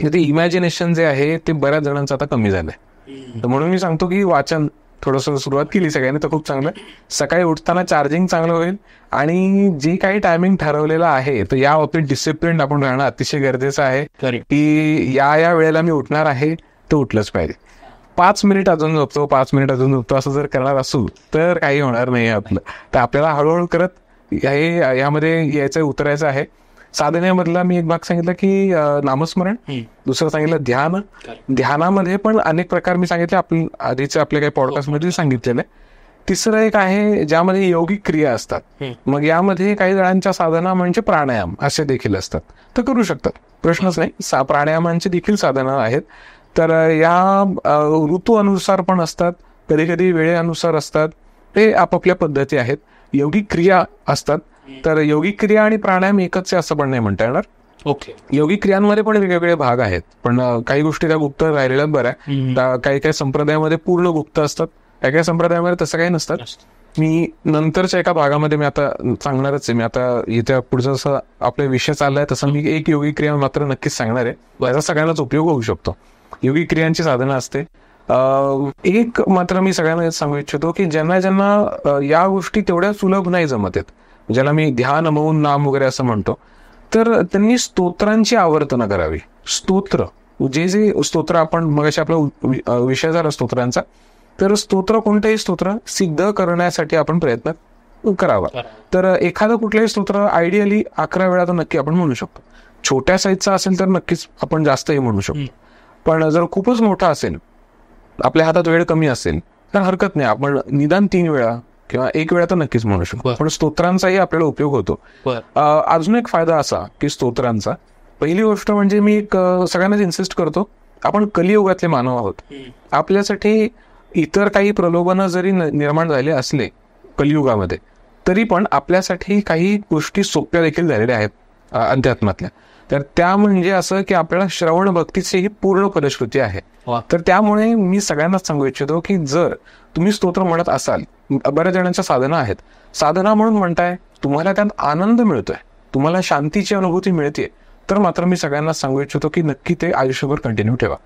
A: ते इमॅजिनेशन जे आहे ते बऱ्याच जणांचं आता कमी झालंय. तर म्हणून मी सांगतो की वाचन थोडंसं सुरुवात केली सगळ्यांनी तर खूप चांगलं. सकाळी उठताना चार्जिंग चांगलं होईल आणि जे काही टायमिंग ठरवलेलं आहे तर या बाबतीत डिसिप्लिन आपण राहणं अतिशय गरजेचं आहे. की या वेळेला मी उठणार आहे तर उठलंच पाहिजे. 5 मिनिट अजून झोपतो, 5 मिनिट अजून झोपतो असं जर करणार असू तर काही होणार नाही आपलं. तर आपल्याला हळूहळू करत यामध्ये यायचं उतरायचं आहे. साधनेमधला मी एक भाग सांगितला की नामस्मरण, दुसरं सांगितलं ध्यान. ध्यानामध्ये पण अनेक प्रकार मी सांगितले, आधीचे आपले काही पॉडकास्टमध्ये सांगितलेले. तिसरं एक आहे ज्यामध्ये यौगिक क्रिया असतात. मग यामध्ये काही जणांच्या साधना म्हणजे प्राणायाम असे देखील असतात, तर करू शकतात, प्रश्नच नाही. प्राणायामांची देखील साधना आहेत. तर या ऋतू अनुसार पण असतात, कधी कधी वेळेनुसार असतात, ते आपापल्या पद्धती आहेत. यौगिक क्रिया असतात, तर यौगिक क्रिया आणि प्राणायाम एकच आहे असं पण नाही म्हणता येणार. यौगिक क्रियांमध्ये पण वेगवेगळे भाग आहेत, पण काही गोष्टी त्या गुप्त राहिलेल्या बऱ्या. काही काही संप्रदायामध्ये पूर्ण गुप्त असतात, काही काही संप्रदायामध्ये तसं काही नसतात. मी नंतरच्या एका भागामध्ये मी आता सांगणारच आहे. मी आता इथे पुढचं जसं आपला विषय चाललाय तसं मी एक योगिक क्रिया मात्र नक्कीच सांगणार आहे, याचा सगळ्यांनाच उपयोग होऊ शकतो. योगिक क्रियांची साधना असते. एक मात्र मी सगळ्यांना सांगू इच्छितो की ज्यांना ज्यांना या गोष्टी तेवढ्या सुलभ नाही जमत आहेत, ज्याला मी ध्यान, मौन, नाम वगैरे असं म्हणतो, तर त्यांनी स्तोत्रांची आवर्तनं करावी. स्तोत्र जे स्तोत्र आपण मगाशी आपला विषय झाला स्तोत्रांचा, तर स्तोत्र कोणतंही स्तोत्र सिद्ध करण्यासाठी आपण प्रयत्न करावा. तर एखादं कुठलंही स्तोत्र आयडियली 11 वेळा तर नक्की आपण म्हणू शकतो. छोट्या साईजचा असेल तर नक्कीच आपण जास्तही म्हणू शकतो. पण जर खूपच मोठा असेल, आपल्या हातात वेळ कमी असेल, तर हरकत नाही, आपण निदान 3 वेळा किंवा 1 वेळा तर नक्कीच म्हणू शकतो. पण स्तोत्रांचाही आपल्याला उपयोग होतो. अजून एक फायदा असा की स्तोत्रांचा, पहिली गोष्ट म्हणजे मी एक सगळ्यांनाच इन्सिस्ट करतो, आपण कलियुगातले मानव आहोत. आपल्यासाठी इतर काही प्रलोभनं जरी निर्माण झाले असले कलियुगामध्ये, तरी पण आपल्यासाठी काही गोष्टी सोप्या देखील झालेल्या आहेत अध्यात्मातल्या. तर त्या म्हणजे असं की आपल्याला श्रवण भक्तीची ही पूर्ण फलश्रुती आहे. तर त्यामुळे मी सगळ्यांनाच सांगू इच्छितो की जर तुम्ही स्तोत्र म्हणत असाल, बऱ्याच जणांच्या साधना आहेत, साधना म्हणून म्हणताय, तुम्हाला त्यात आनंद मिळतोय, तुम्हाला शांतीची अनुभूती मिळते, तर मात्र मी सगळ्यांना सांगू इच्छितो की नक्की ते आयुष्यभर कंटिन्यू ठेवा.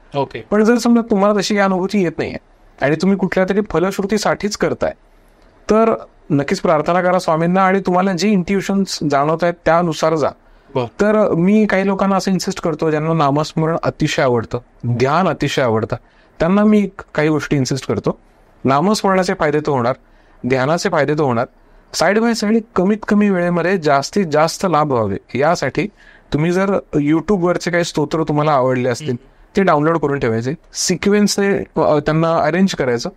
A: पण जर समजा तुम्हाला तशी अनुभूती येत नाहीये आणि तुम्ही कुठल्या तरी फलश्रुतीसाठीच करताय, तर नक्कीच प्रार्थना करा स्वामींना आणि तुम्हाला जे इंट्युशन्स जाणवत आहेत त्यानुसार जा. तर मी काही लोकांना असं इन्सिस्ट करतो ज्यांना नामस्मरण अतिशय आवडतं, ध्यान अतिशय आवडतं, त्यांना मी काही गोष्टी इन्सिस्ट करतो. नामस्मरणाचे फायदे तर होणार, ध्यानाचे फायदे तर होणार, साईड बाय साईड कमीत कमी वेळेमध्ये जास्तीत जास्त लाभ व्हावे यासाठी तुम्ही जर युट्यूबवरचे काही स्तोत्र तुम्हाला आवडले असतील ते डाउनलोड करून ठेवायचे, सिक्वेन्सने त्यांना अरेंज करायचं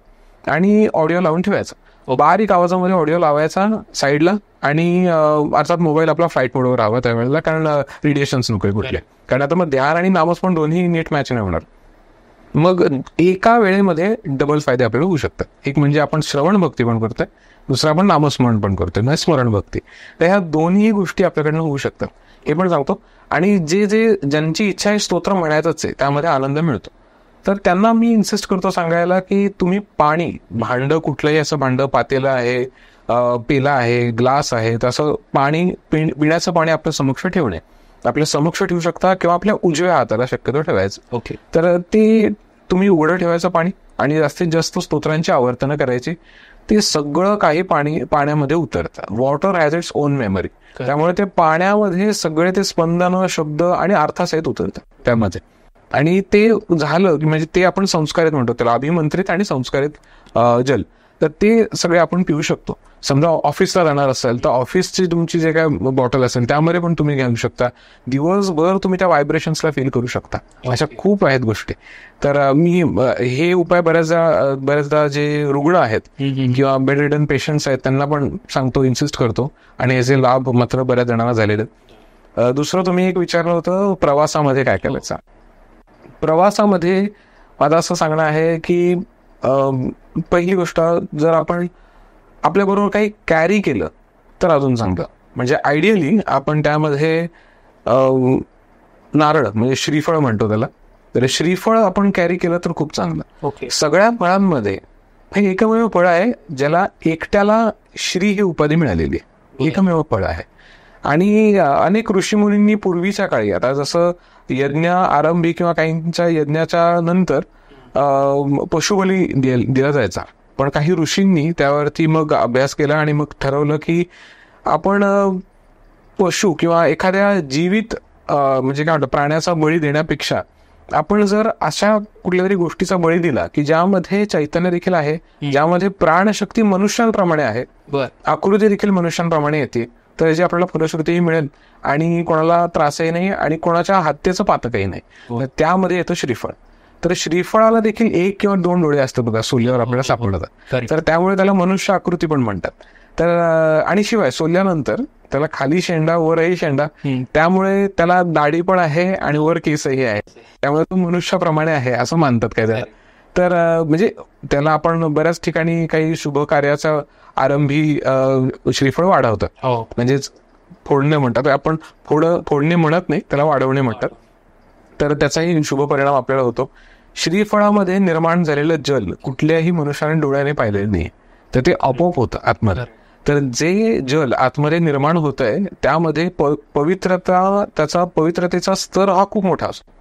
A: आणि ऑडिओ लावून ठेवायचं. बारीक आवाजामध्ये ऑडिओ लावायचा साईडला, आणि अर्थात मोबाईल आपला फ्लाईट मोडवर हवा त्यावेळेला, कारण रेडिएशन्स नकोय कुठले. कारण आता मग ध्यान आणि नामस्मरण दोन्ही नीट मॅच नाही होणार. मग एका वेळेमध्ये डबल फायदे आपल्याला होऊ शकतात. एक म्हणजे आपण श्रवण भक्ती पण करतोय, दुसरं आपण नामस्मरण पण करतोय, म्हणजे स्मरण भक्ती. तर ह्या दोन्ही गोष्टी आपल्याकडनं होऊ शकतात हे पण सांगतो. आणि ज्यांची इच्छा आहे स्तोत्र म्हणायचंच आहे, त्यामध्ये आनंद मिळतो, तर त्यांना मी इन्सिस्ट करतो सांगायला की तुम्ही पाणी, भांडं कुठलंही असं भांडं, पातेलं आहे, पेला आहे, ग्लास आहे, तसं पाणी, पिण्याचं पाणी आपल्या समक्ष ठेवणे, आपल्या समक्ष ठेवू शकता किंवा आपल्या उजव्या हाताला शक्यतो ठेवायचं. तर ते तुम्ही उघडं ठेवायचं पाणी आणि जास्तीत जास्त स्तोत्रांची आवर्तनं करायची. ते सगळं काही पाण्यामध्ये उतरतं. Water has its own memory. त्यामुळे ते पाण्यामध्ये सगळे ते स्पंदन, शब्द आणि अर्थासहित उतरतात त्यामध्ये. आणि ते झालं की म्हणजे ते आपण संस्कारित म्हणतो, त्याला अभिमंत्रित आणि संस्कारित जल. तर ते सगळे आपण पिऊ शकतो. समजा ऑफिसला जाणार असेल तर ऑफिसची तुमची जे काय बॉटल असेल त्यामध्ये पण तुम्ही घेऊ शकता. दिवसभर तुम्ही त्या व्हायब्रेशन्सला फील करू शकता. अशा खूप आहेत गोष्टी. तर मी हे उपाय बऱ्याचदा जे रुग्ण आहेत किंवा बेड रिडन पेशंट्स आहेत त्यांना पण सांगतो, इन्सिस्ट करतो. आणि याचे लाभ मात्र बऱ्याच जणांना झालेले. दुसरं तुम्ही एक विचारलं होतं प्रवासामध्ये काय करायचं. प्रवासामध्ये माझं असं सांगणं आहे की पहिली गोष्ट, जर आपण आपल्याबरोबर काही कॅरी केलं तर अजून चांगलं. म्हणजे आयडियली आपण त्यामध्ये नारळ म्हणजे श्रीफळ म्हणतो त्याला, तर श्रीफळ आपण कॅरी केलं तर खूप चांगलं. सगळ्या फळांमध्ये हे एकमेव फळ आहे ज्याला एकट्याला श्री ही उपाधी मिळालेली आहे. एकमेव फळ आहे. आणि अनेक ऋषीमुनींनी पूर्वीच्या काळी, आता जसं यज्ञ आरंभी किंवा काहींच्या यज्ञाच्या नंतर पशुबली दिला जायचा, पण काही ऋषींनी त्यावरती मग अभ्यास केला आणि मग ठरवलं की आपण पशु किंवा एखाद्या जीवित म्हणजे काय म्हणतो प्राण्याचा बळी देण्यापेक्षा आपण जर अशा कुठल्या तरी गोष्टीचा बळी दिला की ज्यामध्ये चैतन्य देखील आहे, ज्यामध्ये प्राणशक्ती मनुष्यांप्रमाणे आहे, आकृती देखील मनुष्यांप्रमाणे येते, तर जे आपल्याला फलश्रुतीही मिळेल आणि कोणाला त्रासही नाही आणि कोणाच्या हत्येचं पातकही नाही, त्यामध्ये येतं श्रीफळ. तर श्रीफळाला देखील 1 किंवा 2 डोळे असतात बघा, सोल्यावर आपल्याला सापडतात. तर त्यामुळे त्याला मनुष्य आकृती पण म्हणतात. तर आणि शिवाय सोल्यानंतर त्याला खाली शेंडा वरही शेंडा, त्यामुळे त्याला दाढी पण आहे आणि वर केसही आहे, त्यामुळे तो मनुष्याप्रमाणे आहे असं मानतात काय त्याला. तर म्हणजे त्याला आपण बऱ्याच ठिकाणी काही शुभ कार्याचा आरंभी श्रीफळ वाढवतात, म्हणजेच फोडणे म्हणतात. आपण फोडणे म्हणत नाही, त्याला वाढवणे म्हणतात. तर त्याचाही शुभ परिणाम आपल्याला होतो. श्रीफळामध्ये निर्माण झालेलं जल कुठल्याही मनुष्याने डोळ्याने पाहिलेलं नाही, तर ते आपोआप होतं आतमध्ये. तर जे जल आतमध्ये निर्माण होत आहे त्यामध्ये पवित्रता, त्याचा पवित्रतेचा स्तर हा खूप मोठा असतो.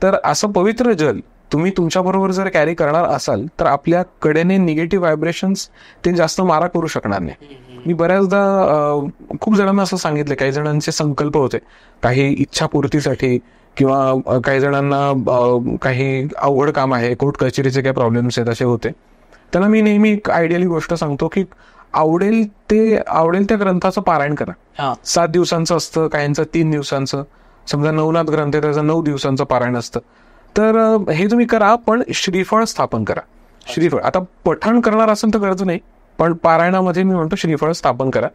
A: तर असं पवित्र जल तुम्ही तुमच्याबरोबर जर कॅरी करणार असाल तर आपल्या कडेने निगेटिव्ह व्हायब्रेशन्स ते जास्त मारा करू शकणार नाही. मी बऱ्याचदा खूप जणांना असं सांगितलं, काही जणांचे संकल्प होते काही इच्छापूर्तीसाठी किंवा काही जणांना काही अवघड काम आहे, कोर्ट कचेरीचे काही प्रॉब्लेम्स आहेत असे होते. त्यांना मी नेहमी एक आयडियली गोष्ट सांगतो की आवडेल त्या ग्रंथाचं पारायण करा. 7 दिवसांचं असतं, काहींचं 3 दिवसांचं. समजा नवनाथ ग्रंथ आहे त्याचं 9 दिवसांचं पारायण असतं. तर हे तुम्ही करा, पण श्रीफळ स्थापन करा. श्रीफळ आता पठण करणार असेल तर गरज नाही, पण पारायणामध्ये मी म्हणतो श्रीफळ स्थापन करा.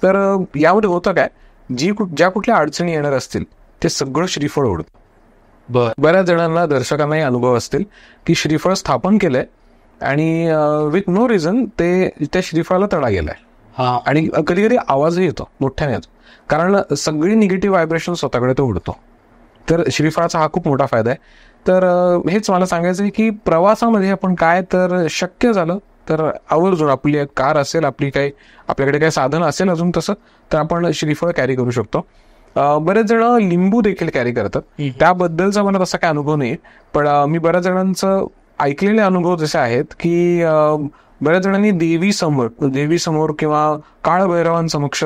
A: तर यामध्ये होतं काय, ज्या कुठल्या अडचणी येणार असतील ते सगळं श्रीफळ ओढतं. बऱ्याच जणांना, दर्शकांनाही अनुभव असतील की श्रीफळ स्थापन केलंय आणि विथ नो रिझन ते त्या श्रीफळाला तडा गेलाय आणि कधी कधी आवाजही येतो, मोठ्याने येतो, कारण सगळी निगेटिव्ह व्हायब्रेशन स्वतःकडे तो उडतो. तर श्रीफळाचा हा खूप मोठा फायदा आहे. तर हेच मला सांगायचं आहे की प्रवासामध्ये आपण काय, तर शक्य झालं तर आवर्जून आपली कार असेल, आपल्याकडे काही साधन असेल अजून तसं, तर आपण श्रीफळ कॅरी करू शकतो. बरेच जण लिंबू देखील कॅरी करतात, त्याबद्दलचा मला तसा काय अनुभव नाही, पण मी बऱ्याच जणांचं ऐकलेले अनुभव जसे आहेत की बऱ्याच जणांनी देवी समोर किंवा काळभैरवांसमक्ष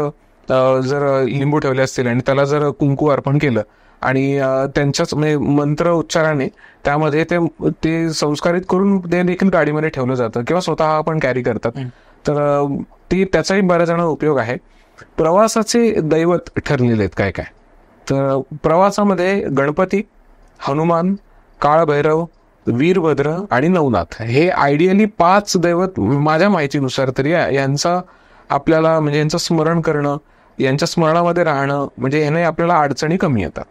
A: जर लिंबू ठेवले असतील आणि त्याला जर कुंकू अर्पण केलं आणि त्यांच्याच म्हणजे मंत्र उच्चाराने त्यामध्ये ते संस्कारित करून ते देखील गाडीमध्ये ठेवलं जातं किंवा स्वतः आपण कॅरी करतात. तर त्याचाही बऱ्याच जणांना उपयोग आहे. प्रवासाचे दैवत ठरलेले आहेत काय काय, तर प्रवासामध्ये गणपती, हनुमान, काळभैरव, वीरभद्र आणि नवनाथ हे आयडियली 5 दैवत माझ्या माहितीनुसार तरी यांचा आपल्याला म्हणजे यांचं स्मरण करणं, यांच्या स्मरणामध्ये राहणं, म्हणजे ह्याने आपल्याला अडचणी कमी येतात.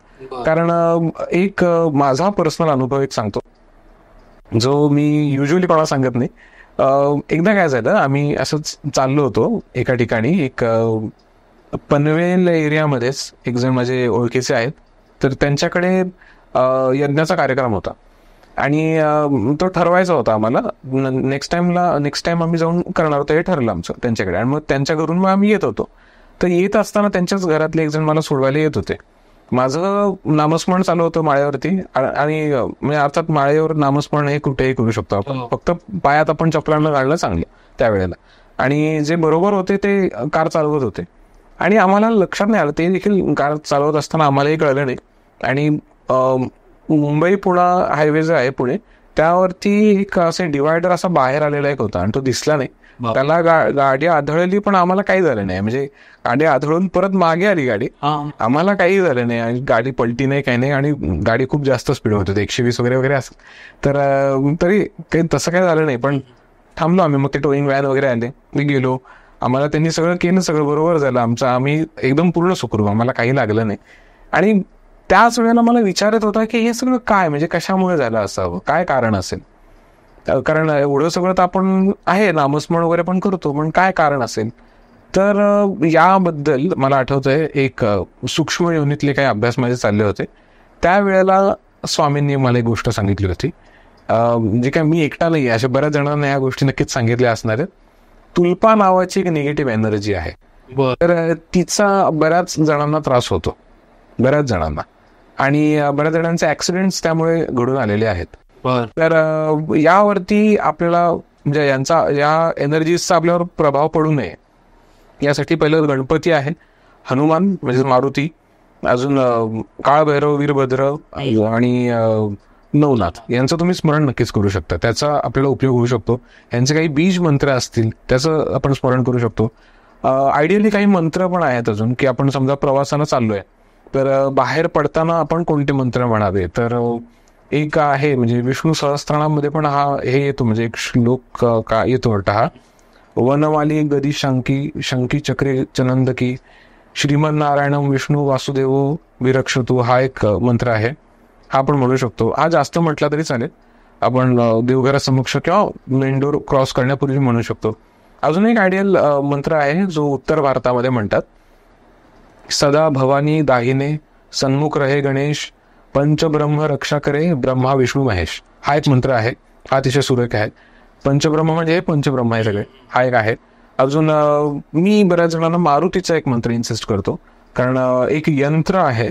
A: कारण एक माझा पर्सनल अनुभव एक सांगतो जो मी युजली कोणाला सांगत नाही. एकदा काय झालं, आम्ही असंच चाललो होतो एका ठिकाणी, एक पनवेल एरियामध्येच एक जण माझे ओळखीचे आहेत, तर त्यांच्याकडे यज्ञाचा कार्यक्रम होता आणि तो ठरवायचा होता आम्हाला. नेक्स्ट टाइम आम्ही जाऊन करणार होतो हे ठरलं आमचं त्यांच्याकडे. आणि मग त्यांच्या घरून मग आम्ही येत होतो. तर येत असताना त्यांच्याच घरातले एक जण मला सोडवायला येत होते. माझं नामस्मरण चालू होतं माळ्यावरती, आणि म्हणजे अर्थात माळेवर नामस्मरण हे कुठेही करू शकतो आपण, फक्त पायात आपण चपलांना घालणं चांगलं त्यावेळेला. आणि जे बरोबर होते ते कार चालवत होते आणि आम्हाला लक्षात नाही आलं, ते देखील कार चालवत असताना आम्हालाही कळलं नाही. आणि मुंबई पुणा हायवे जो आहे पुणे, त्यावरती एक असे डिवायडर असा बाहेर आलेला एक होता आणि तो दिसला नाही. त्याला गाडी आढळली पण आम्हाला काही झालं नाही. म्हणजे गाडी आढळून परत मागे आली गाडी, आम्हाला काही झालं नाही आणि गाडी पलटी नाही, काही नाही. आणि गाडी खूप जास्त स्पीड होत होती, 120 वगैरे असं. तर तरी काही तसं काही झालं नाही. पण थांबलो आम्ही. मग ते टोईंग व्हॅन वगैरे आले, मी गेलो, आम्हाला त्यांनी सगळं केलं, सगळं बरोबर झालं आमचं. आम्ही एकदम पूर्ण सुखरूप, आम्हाला काही लागलं नाही. आणि त्याच वेळेला मला विचारत होता की हे सगळं काय, म्हणजे कशामुळे झालं असावं, काय कारण असेल. कारण एवढं सगळं तर आपण आहे, नामस्मरण वगैरे पण करतो, पण काय कारण असेल. तर याबद्दल मला आठवतंय एक सूक्ष्म योनीतले काही अभ्यास माझे चालले होते. त्यावेळेला स्वामींनी मला एक गोष्ट सांगितली होती, जे काय मी एकटा नाही, अशा बऱ्याच जणांना या गोष्टी नक्कीच सांगितल्या असणार आहेत. तुल्पा नावाची एक निगेटिव्ह एनर्जी आहे, तर तिचा बऱ्याच जणांना त्रास होतो, बऱ्याच जणांना. आणि बऱ्याच जणांचे ऍक्सिडेंट्स त्यामुळे घडून आलेले आहेत. तर यावरती आपल्याला म्हणजे या एनर्जीजचा आपल्यावर प्रभाव पडू नये यासाठी पहिलं गणपती आहे, हनुमान म्हणजे मारुती, अजून काळभैरव, वीरभद्र आणि नवनाथ यांचं तुम्ही स्मरण नक्कीच करू शकता. त्याचा आपल्याला उपयोग होऊ शकतो. यांचे काही बीज मंत्र असतील त्याचं आपण स्मरण करू शकतो. आयडियली काही मंत्र पण आहेत अजून, की आपण समजा प्रवासानं चाललोय तर बाहेर पडताना आपण कोणते मंत्र म्हणावे. तर एक आहे म्हणजे विष्णू सहस्त्रनामध्ये पण हे येतो, म्हणजे एक श्लोक का येतो वाटतं हा, वनमाली गदी शंकी चक्रे चनंदकी श्रीमन नारायणम विष्णू वासुदेव विरक्षतू, हा एक मंत्र आहे. हा आपण म्हणू शकतो. हा जास्त म्हटला तरी चालेल, आपण देवघरासमक्ष किंवा मेंढोर क्रॉस करण्यापूर्वी म्हणू शकतो. अजून एक आयडियल मंत्र आहे जो उत्तर भारतामध्ये म्हणतात, सदा भवानी दाहिने सन्मुख रहे गणेश पंचब्रह्म रक्षा करे ब्रह्मा विष्णू महेश. हा एक मंत्र आहे, हा अतिशय सुरेख आहे. पंचब्रह्म म्हणजे पंचब्रह्म आहे सगळे, हा एक आहे. अजून मी बऱ्याच जणांना मारुतीचा एक मंत्र इन्सिस्ट करतो, कारण एक यंत्र आहे,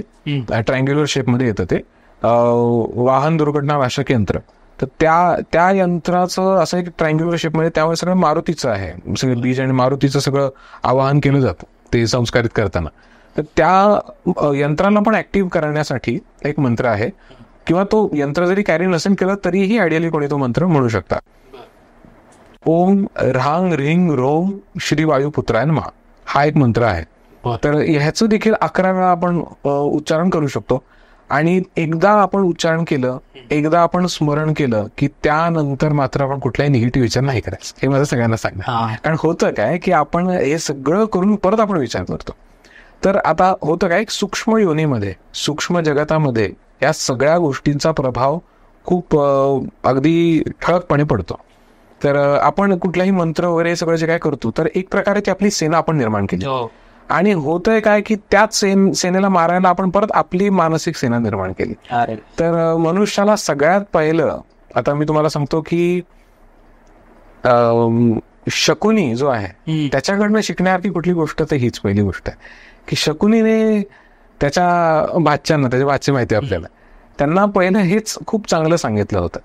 A: ट्रायंग्युलर शेपमध्ये येतं ते, वाहन दुर्घटना नाशक यंत्र. तर त्या यंत्राचं असं एक ट्रायंग्युलर शेपमध्ये, त्यामुळे सगळं मारुतीचं आहे, सगळं बीज आणि मारुतीचं सगळं आवाहन केलं जातं ते संस्कारित करताना. तर त्या यंत्राला पण ऍक्टिव्ह करण्यासाठी एक मंत्र आहे, किंवा तो यंत्र जरी कॅरी नसेल केलं तरीही आयडियली कोणी तो मंत्र म्हणू शकता. ओम ह्रांग ह्रींग रोम श्री वायुपुत्राय नमः, हा एक मंत्र आहे. तर ह्याचं देखील 11 वेळा आपण उच्चारण करू शकतो. आणि एकदा आपण उच्चारण केलं, एकदा आपण स्मरण केलं की त्यानंतर मात्र आपण कुठलाही निगेटिव्ह विचार नाही करायचा, हे माझं सगळ्यांना सांगणं. कारण होतं काय की आपण हे सगळं करून परत आपण विचार करतो. तर आता होतं काय, सूक्ष्म योनीमध्ये, सूक्ष्म जगतामध्ये या सगळ्या गोष्टींचा प्रभाव खूप अगदी ठळकपणे पडतो. तर आपण कुठलाही मंत्र वगैरे सगळं जे काय करतो, तर एक प्रकारे ती आपली सेना आपण निर्माण केली. आणि होतंय काय की त्याच सेनेला मारायला आपण परत आपली मानसिक सेना निर्माण केली. तर मनुष्याला सगळ्यात पहिलं, आता मी तुम्हाला सांगतो की शकुनी जो आहे त्याच्याकडनं शिकण्यासारखी कुठली गोष्ट, तर हीच पहिली गोष्ट आहे की शकुनीने त्याच्या भाच्यांना, त्याच्या भाची माहिती आपल्याला, त्यांना पहिलं हेच खूप चांगलं सांगितलं होतं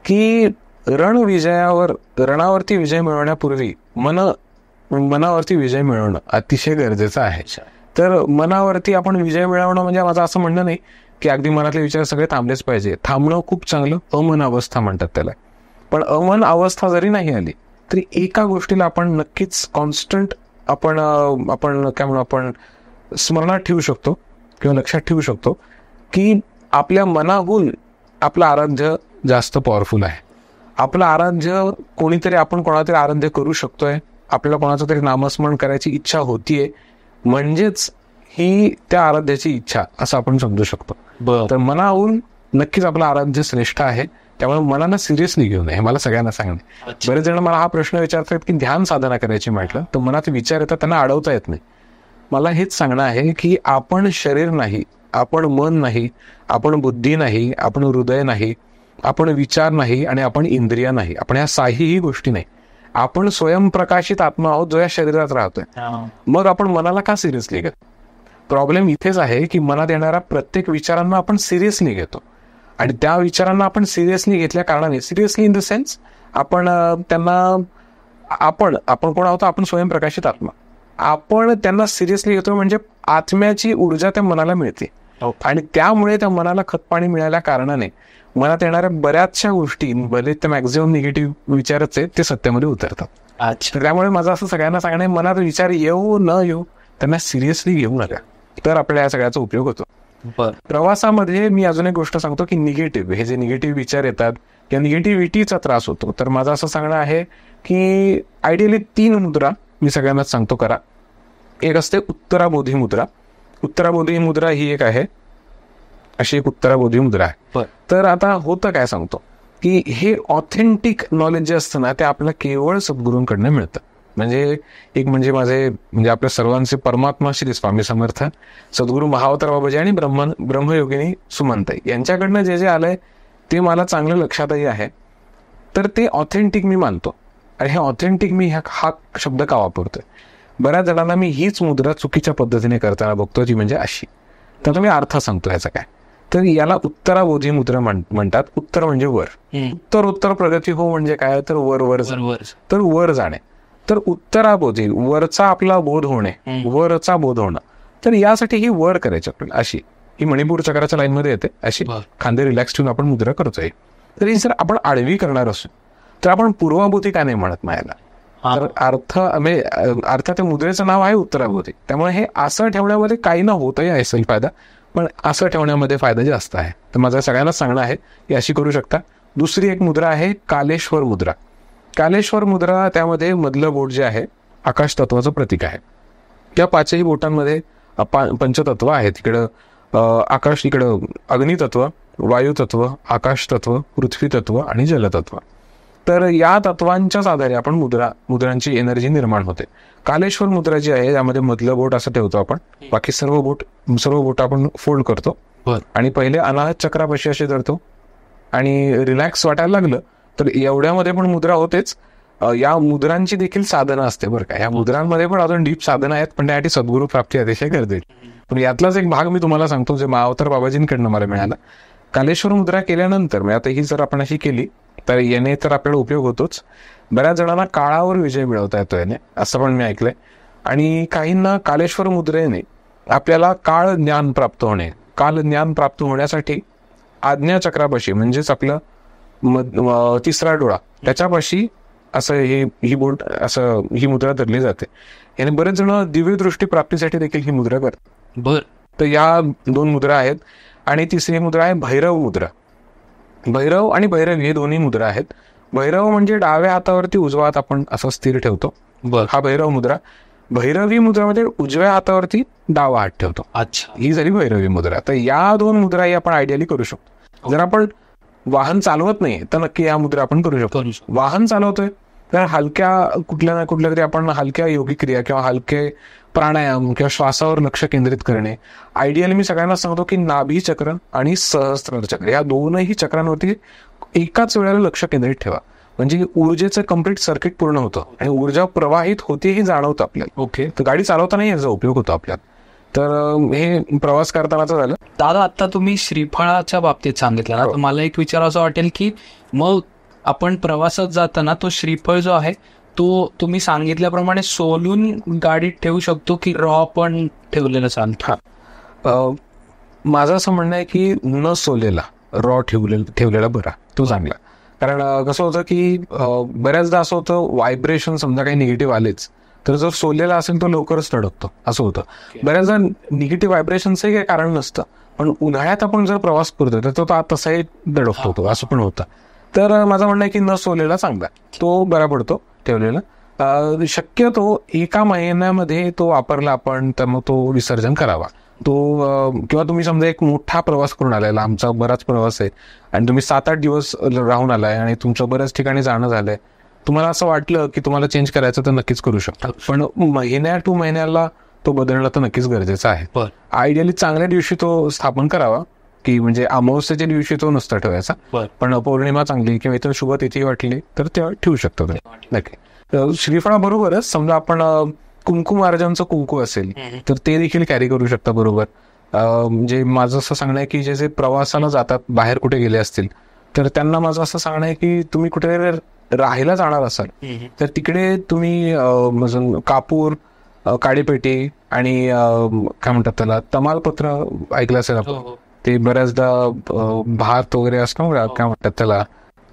A: की रणावरती विजय मिळवण्यापूर्वी मनावरती विजय मिळवणं अतिशय गरजेचं आहे. तर मनावरती आपण विजय मिळवणं म्हणजे माझं असं म्हणणं नाही की अगदी मनातले विचार सगळे थांबलेच पाहिजे. थांबणं खूप चांगलं, अमन अवस्था म्हणतात त्याला. पण अमन अवस्था जरी नाही आली तरी एका गोष्टीला आपण नक्कीच कॉन्स्टंट आपण काय म्हणू, आपण स्मरणात ठेवू शकतो किंवा लक्षात ठेवू शकतो की आपल्या मनाहून आपलं आराध्य जास्त पॉवरफुल आहे. आपलं आराध्य कोणीतरी, आपण कोणातरी आराध्य करू शकतोय, आपल्याला कोणाचं तरी नामस्मरण करायची इच्छा होतीये, म्हणजेच ही त्या आराध्याची इच्छा असं आपण समजू शकतो. तर मनाहून नक्कीच आपलं आराध्य श्रेष्ठ आहे. त्यामुळे मनाला सिरियसली घेऊ नये, हे मला सगळ्यांना सांगणे. बरेच जण मला हा प्रश्न विचारतात की ध्यान साधना करायची म्हटलं तर मनात विचार येतात, त्यांना अडवता येत नाही. मला हेच सांगणं आहे की आपण शरीर नाही, आपण मन नाही, आपण बुद्धी नाही, आपण हृदय नाही, आपण विचार नाही आणि आपण इंद्रिय नाही, आपण ह्या साहीही गोष्टी नाही. आपण स्वयंप्रकाशित आत्मा आहोत जो या शरीरात राहतोय. मग आपण मनाला का सिरियसली घेतो? प्रॉब्लेम इथेच आहे की मनात येणाऱ्या प्रत्येक विचारांना आपण सिरियसली घेतो आणि त्या विचारांना आपण सिरियसली घेतल्या कारणाने, सिरियसली इन द सेन्स आपण त्यांना आपण कोण आहोत, आपण स्वयंप्रकाशित आत्मा. आपण त्यांना सिरियसली घेतो म्हणजे आत्म्याची ऊर्जा त्या मनाला मिळते आणि त्यामुळे त्या मनाला खतपाणी मिळाल्या कारणाने मनात येणाऱ्या बऱ्याचशा गोष्टी, भले त्या मॅक्झिमम निगेटिव्ह विचारच आहेत, ते सत्यामध्ये उतरतात.
B: अच्छा.
A: त्यामुळे माझं असं सगळ्यांना सांगणं, मनात विचार येऊ न येऊ त्यांना सिरियसली घेऊ नका, तर आपल्या या सगळ्याचा उपयोग होतो. प्रवासामध्ये मी अजून एक गोष्ट सांगतो की निगेटिव्ह, हे जे निगेटिव्ह विचार येतात किंवा निगेटिव्हिटीचा त्रास होतो, तर माझं असं सांगणं आहे की आयडियली 3 मुद्रा मी सगळ्यांनाच सांगतो करा. एक असते उत्तराबोधी मुद्रा. उत्तराबोधी मुद्रा ही एक आहे, अशी एक उत्तराबोधी मुद्रा आहे. तर आता होतं काय सांगतो की हे ऑथेंटिक नॉलेज जे असतं ना, ते आपल्याला केवळ सद्गुरूंकडनं मिळतं. म्हणजे आपल्या सर्वांचे परमात्मा श्री स्वामी समर्थ सद्गुरू महाअवतार बाबाजी आणि ब्रह्मयोगिनी सुमनताई यांच्याकडनं जे जे आलंय ते मला चांगलं लक्षातही आहे. तर ते ऑथेंटिक मी मानतो. आणि हे ऑथेंटिक मी हा शब्द का वापरतोय, बऱ्याच जणांना मी हीच मुद्रा चुकीच्या पद्धतीने करताना बघतो, ती म्हणजे अशी. तर मी अर्थ सांगतो ह्याचा काय. तर याला उत्तराबोधी मुद्रा म्हणतात. उत्तर म्हणजे वर. उत्तर प्रगती हो म्हणजे काय, तर वर जाणे. तर उत्तराबोधी, वरचा आपला बोध होणे, वरचा बोध होणं. तर यासाठी ही वर करायची आपल्याला, अशी ही मणिपूर चक्राच्या लाईनमध्ये येते, अशी खांदे रिलॅक्स ठेवून आपण मुद्रा करतोय. तर ही जर आपण आडवी करणार असू तर आपण पूर्वाभूती का नाही म्हणत मायाला. तर अर्थ त्या मुद्रेचं नाव आहे उत्तराभूती. त्यामुळे हे असं ठेवण्यामध्ये काही ना होतही आहे फायदा, पण असं ठेवण्यामध्ये फायदा जास्त आहे. तर माझं सगळ्यांनाच सांगणं आहे की अशी करू शकता. दुसरी एक मुद्रा आहे कालेश्वर मुद्रा. कालेश्वर मुद्रा, त्यामध्ये मधलं बोट जे आहे आकाश तत्वाचं प्रतीक आहे. त्या 5ही बोटांमध्ये पंचतत्व आहेत. इकडं आकाश, इकडं अग्नितत्व, वायुतत्व, आकाश तत्व, पृथ्वी तत्व आणि जलतत्व. तर या तत्वांच्याच आधारे आपण मुद्रांची एनर्जी निर्माण होते. कालेश्वर मुद्रा जी आहे त्यामध्ये मधलं बोट असं ठेवतो आपण, बाकी सर्व बोट आपण फोल्ड करतो आणि पहिले अनाहत चक्रापाशी असे धरतो आणि रिलॅक्स वाटायला लागलं तर एवढ्यामध्ये पण मुद्रा होतेच. या मुद्रांची देखील साधनं असते बरं का. या मुद्रांमध्ये पण अजून डीप साधनं आहेत, पण त्यासाठी सद्गुरू प्राप्ती अतिशय गरजेची. पण यातलाच एक भाग मी तुम्हाला सांगतो जे महाअवतार बाबाजींकडनं मला मिळाला. कालेश्वर मुद्रा केल्यानंतर म्हणजे आता ही जर आपण अशी केली तर याने तर आपल्याला उपयोग होतोच. बऱ्याच जणांना काळावर विजय मिळवता येतो याने, असं पण मी ऐकलंय. आणि काहींना कालेश्वर मुद्रेने आपल्याला काल ज्ञान प्राप्त होण्यासाठी आज्ञाचक्रापाशी, म्हणजेच आपलं तिसरा डोळा त्याच्यापाशी असं ही मुद्रा धरली जाते. याने बरेच जण दिव्य दृष्टी प्राप्तीसाठी देखील ही मुद्रा करतात. तर या 2 मुद्रा आहेत. आणि तिसरी मुद्रा आहे भैरव मुद्रा. भैरव आणि भैरवी हे दोन्ही मुद्रा आहेत. भैरव म्हणजे डाव्या हातावरती उजवा हात आपण असं स्थिर ठेवतो, हा भैरव मुद्रा. भैरवी मुद्रा म्हणजे उजव्या हातावरती डावा हात ठेवतो. अच्छा, ही झाली भैरवी मुद्रा. तर या 2 मुद्राही आपण आयडियली करू शकतो. जर आपण वाहन चालवत नाही तर नक्की या मुद्रा आपण करू शकतो. वाहन चालवतोय तर हलक्या कुठल्या ना कुठल्या तरी आपण हलक्या योगिक क्रिया किंवा हलके प्राणायाम किंवा श्वासावर लक्ष केंद्रित करणे. आयडियली मी सगळ्यांना सांगतो की नाभी चक्र आणि सहस्त्रार चक्र या 2ही चक्रांवरती एकाच वेळेला लक्ष केंद्रित ठेवा, म्हणजे ऊर्जेचं कम्प्लीट सर्किट पूर्ण होतं आणि ऊर्जा प्रवाहित होते हे जाणवतं आपल्याला. ओके, तर गाडी चालवतानाही याचा उपयोग होतो आपल्याला. तर हे प्रवास करतानाच झालं.
B: दादा, आता तुम्ही श्रीफळाच्या बाबतीत सांगितलं ना, तर मला एक विचारायचं वाटेल की मग आपण प्रवासात जाताना तो श्रीफळ जो आहे तो तुम्ही सांगितल्याप्रमाणे सोलून गाडीत ठेवू शकतो की रॉ पण ठेवलेलं चालतं?
A: माझं असं म्हणणं आहे की न सोलेला रॉ ठेवलेला बरा, तो चांगला. कारण कसं होतं की बऱ्याचदा असं होतं व्हायब्रेशन समजा काही निगेटिव्ह आलेच तर जर सोललेला असेल तो लवकरच धडकतो, असं होतं. बऱ्याचदा निगेटिव्ह व्हायब्रेशनचं काही कारण नसतं, पण उन्हाळ्यात आपण जर प्रवास करतोय तर तो तसाही धडकतो, तो असं पण होतं. तर माझं म्हणणं आहे की न सोलेला चांगला, तो बरा पडतो ठेवलेला. शक्यतो 1 महिन्यामध्ये तो वापरला आपण तर मग तो विसर्जन करावा. तो किंवा तुम्ही समजा एक मोठा प्रवास करून आलाय, आमचा बराच प्रवास आहे आणि तुम्ही 7-8 दिवस राहून आलाय आणि तुमच्या बऱ्याच ठिकाणी जाणं झालंय, तुम्हाला असं वाटलं की तुम्हाला चेंज करायचं तर नक्कीच करू शकता. पण महिन्याला तो बदलणं तर नक्कीच गरजेचं आहे. आयडियली चांगल्या दिवशी तो स्थापन करावा, की म्हणजे अमावस्येच्या दिवशी तो नसता ठेवायचा, पण पौर्णिमा चांगली किंवा इतर शुभ तिथी वाटली तर तेव्हा ठेवू शकतो नक्की. श्रीफळाबरोबरच समजा आपण कुंकुम अर्जनचं कुंकू असेल तर ते देखील कॅरी करू शकता बरोबर. म्हणजे माझं असं सांगणं आहे की जे प्रवासाला जातात, बाहेर कुठे गेले असतील तर त्यांना माझं असं सांगणं आहे की तुम्ही कुठे राहायला जाणार असाल तर तिकडे तुम्ही कापूर, काडीपेटी आणि काय म्हणतात त्याला तमालपत्र ऐकलं असेल आपण. ते बऱ्याचदा भात वगैरे असतं काय म्हणतात त्याला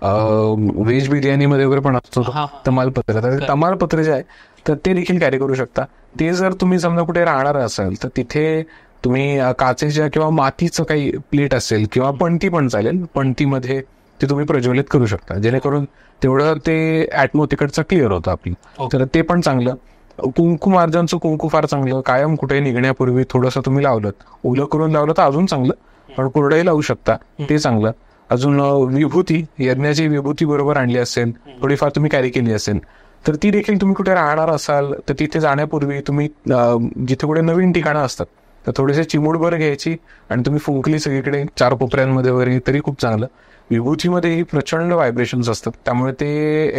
A: व्हेज बिर्याणीमध्ये वगैरे पण असतो तमालपत्र. तर तमालपत्र जे आहे तर ते देखील कॅरी करू शकता. ते जर तुम्ही समजा कुठे राहणार असाल तर तिथे तुम्ही काचेच्या किंवा मातीचं काही प्लेट असेल किंवा पणती पण चालेल, पणतीमध्ये ते तुम्ही प्रज्वलित करू शकता जेणेकरून तेवढं ते ऍटमो तिकडचं क्लिअर होतं आपली. तर ते पण चांगलं. कुंकू मार्जनचं कुंकू फार चांगलं. कायम कुठे निघण्यापूर्वी थोडंसं तुम्ही लावलं, ओलं करून लावलं तर अजून चांगलं, पण कोरडंही लावू शकता, ते चांगलं. अजून विभूती, यज्ञाची विभूती बरोबर आणली असेल, थोडीफार तुम्ही कॅरी केली असेल तर ती देखील तुम्ही कुठे राहणार असाल तर तिथे जाण्यापूर्वी तुम्ही जिथे कुठे नवीन ठिकाणं असतात तर थोडेसे चिमूटभर घ्यायची आणि तुम्ही फुंकली सगळीकडे 4 कोपऱ्यांमध्ये वगैरे तरी खूप चांगलं. विभूतीमध्येही प्रचंड व्हायब्रेशन्स असतात त्यामुळे ते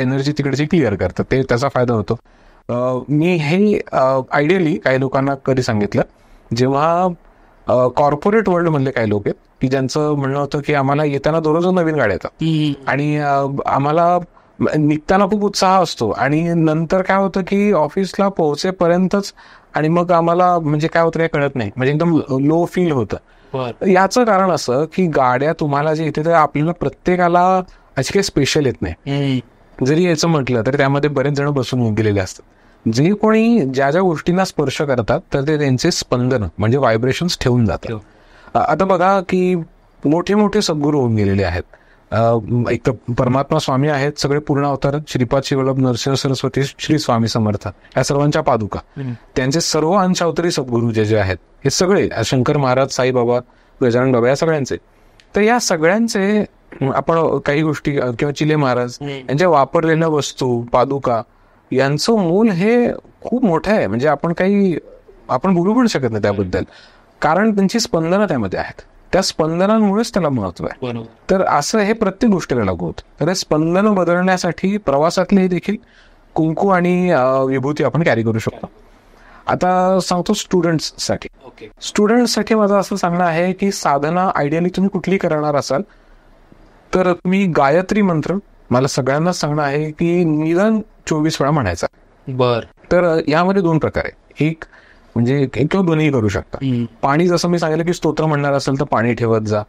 A: एनर्जी तिकडची क्लिअर करतात, ते त्याचा फायदा होतो. मी हे आयडियली काही लोकांना कधी सांगितलं जेव्हा कॉर्पोरेट वर्ल्ड मधले काही लोक आहेत की ज्यांचं म्हणणं होतं की आम्हाला येताना दररोज नवीन गाड्या येतात आणि आम्हाला निघताना खूप उत्साह असतो आणि नंतर काय होतं की ऑफिसला पोहोचेपर्यंतच आणि मग आम्हाला म्हणजे काय होतं काय कळत नाही, म्हणजे एकदम लो फील होतं. याचं कारण असं की गाड्या तुम्हाला जे येते तर आपल्याला प्रत्येकाला अशी काही स्पेशल येत नाही. जरी याचं म्हटलं तर त्यामध्ये बरेच जण बसून गेलेले असतात. जे कोणी ज्या ज्या गोष्टींना स्पर्श करतात तर ते त्यांचे स्पंदन म्हणजे व्हायब्रेशन्स ठेवून जातात. आता बघा की मोठे मोठे सद्गुरू होऊन गेलेले आहेत. एक तर परमात्मा स्वामी आहेत, सगळे पूर्ण अवतार, श्रीपाद शिवल्लभ नरसिंह सरस्वती, श्री स्वामी समर्थ, या सर्वांच्या पादुका, त्यांचे सर्व अंशावतारी सद्गुरू जे जे आहेत हे सगळे, शंकर महाराज, साईबाबा, गजानन बाबा, या सगळ्यांचे. तर या सगळ्यांचे आपण काही गोष्टी किंवा चिले महाराज यांच्या वापरलेल्या वस्तू, पादुका यांचं मूल हे खूप मोठं आहे. म्हणजे आपण बोलू पण शकत नाही त्याबद्दल, कारण त्यांची स्पंदनं त्यामध्ये आहेत. त्या स्पंदनांमुळेच त्याला महत्व आहे. तर असं हे प्रत्येक गोष्टीला लागू होतं. तर हे स्पंदनं बदलण्यासाठी प्रवासातले देखील कुंकू आणि विभूती आपण कॅरी करू शकतो. आता सांगतो स्टुडंट्ससाठी माझं असं सांगणं आहे की साधना आयडियली तुम्ही कुठली करणार असाल तर तुम्ही गायत्री मंत्र, मला सगळ्यांनाच सांगणं आहे की निदान 24 वेळा म्हणायचा. तर यामध्ये 2 प्रकार आहे. एक म्हणजे किंवा दोन्ही करू शकता. पाणी, जसं मी सांगितलं की स्तोत्र म्हणणार असेल तर पाणी ठेवत जा.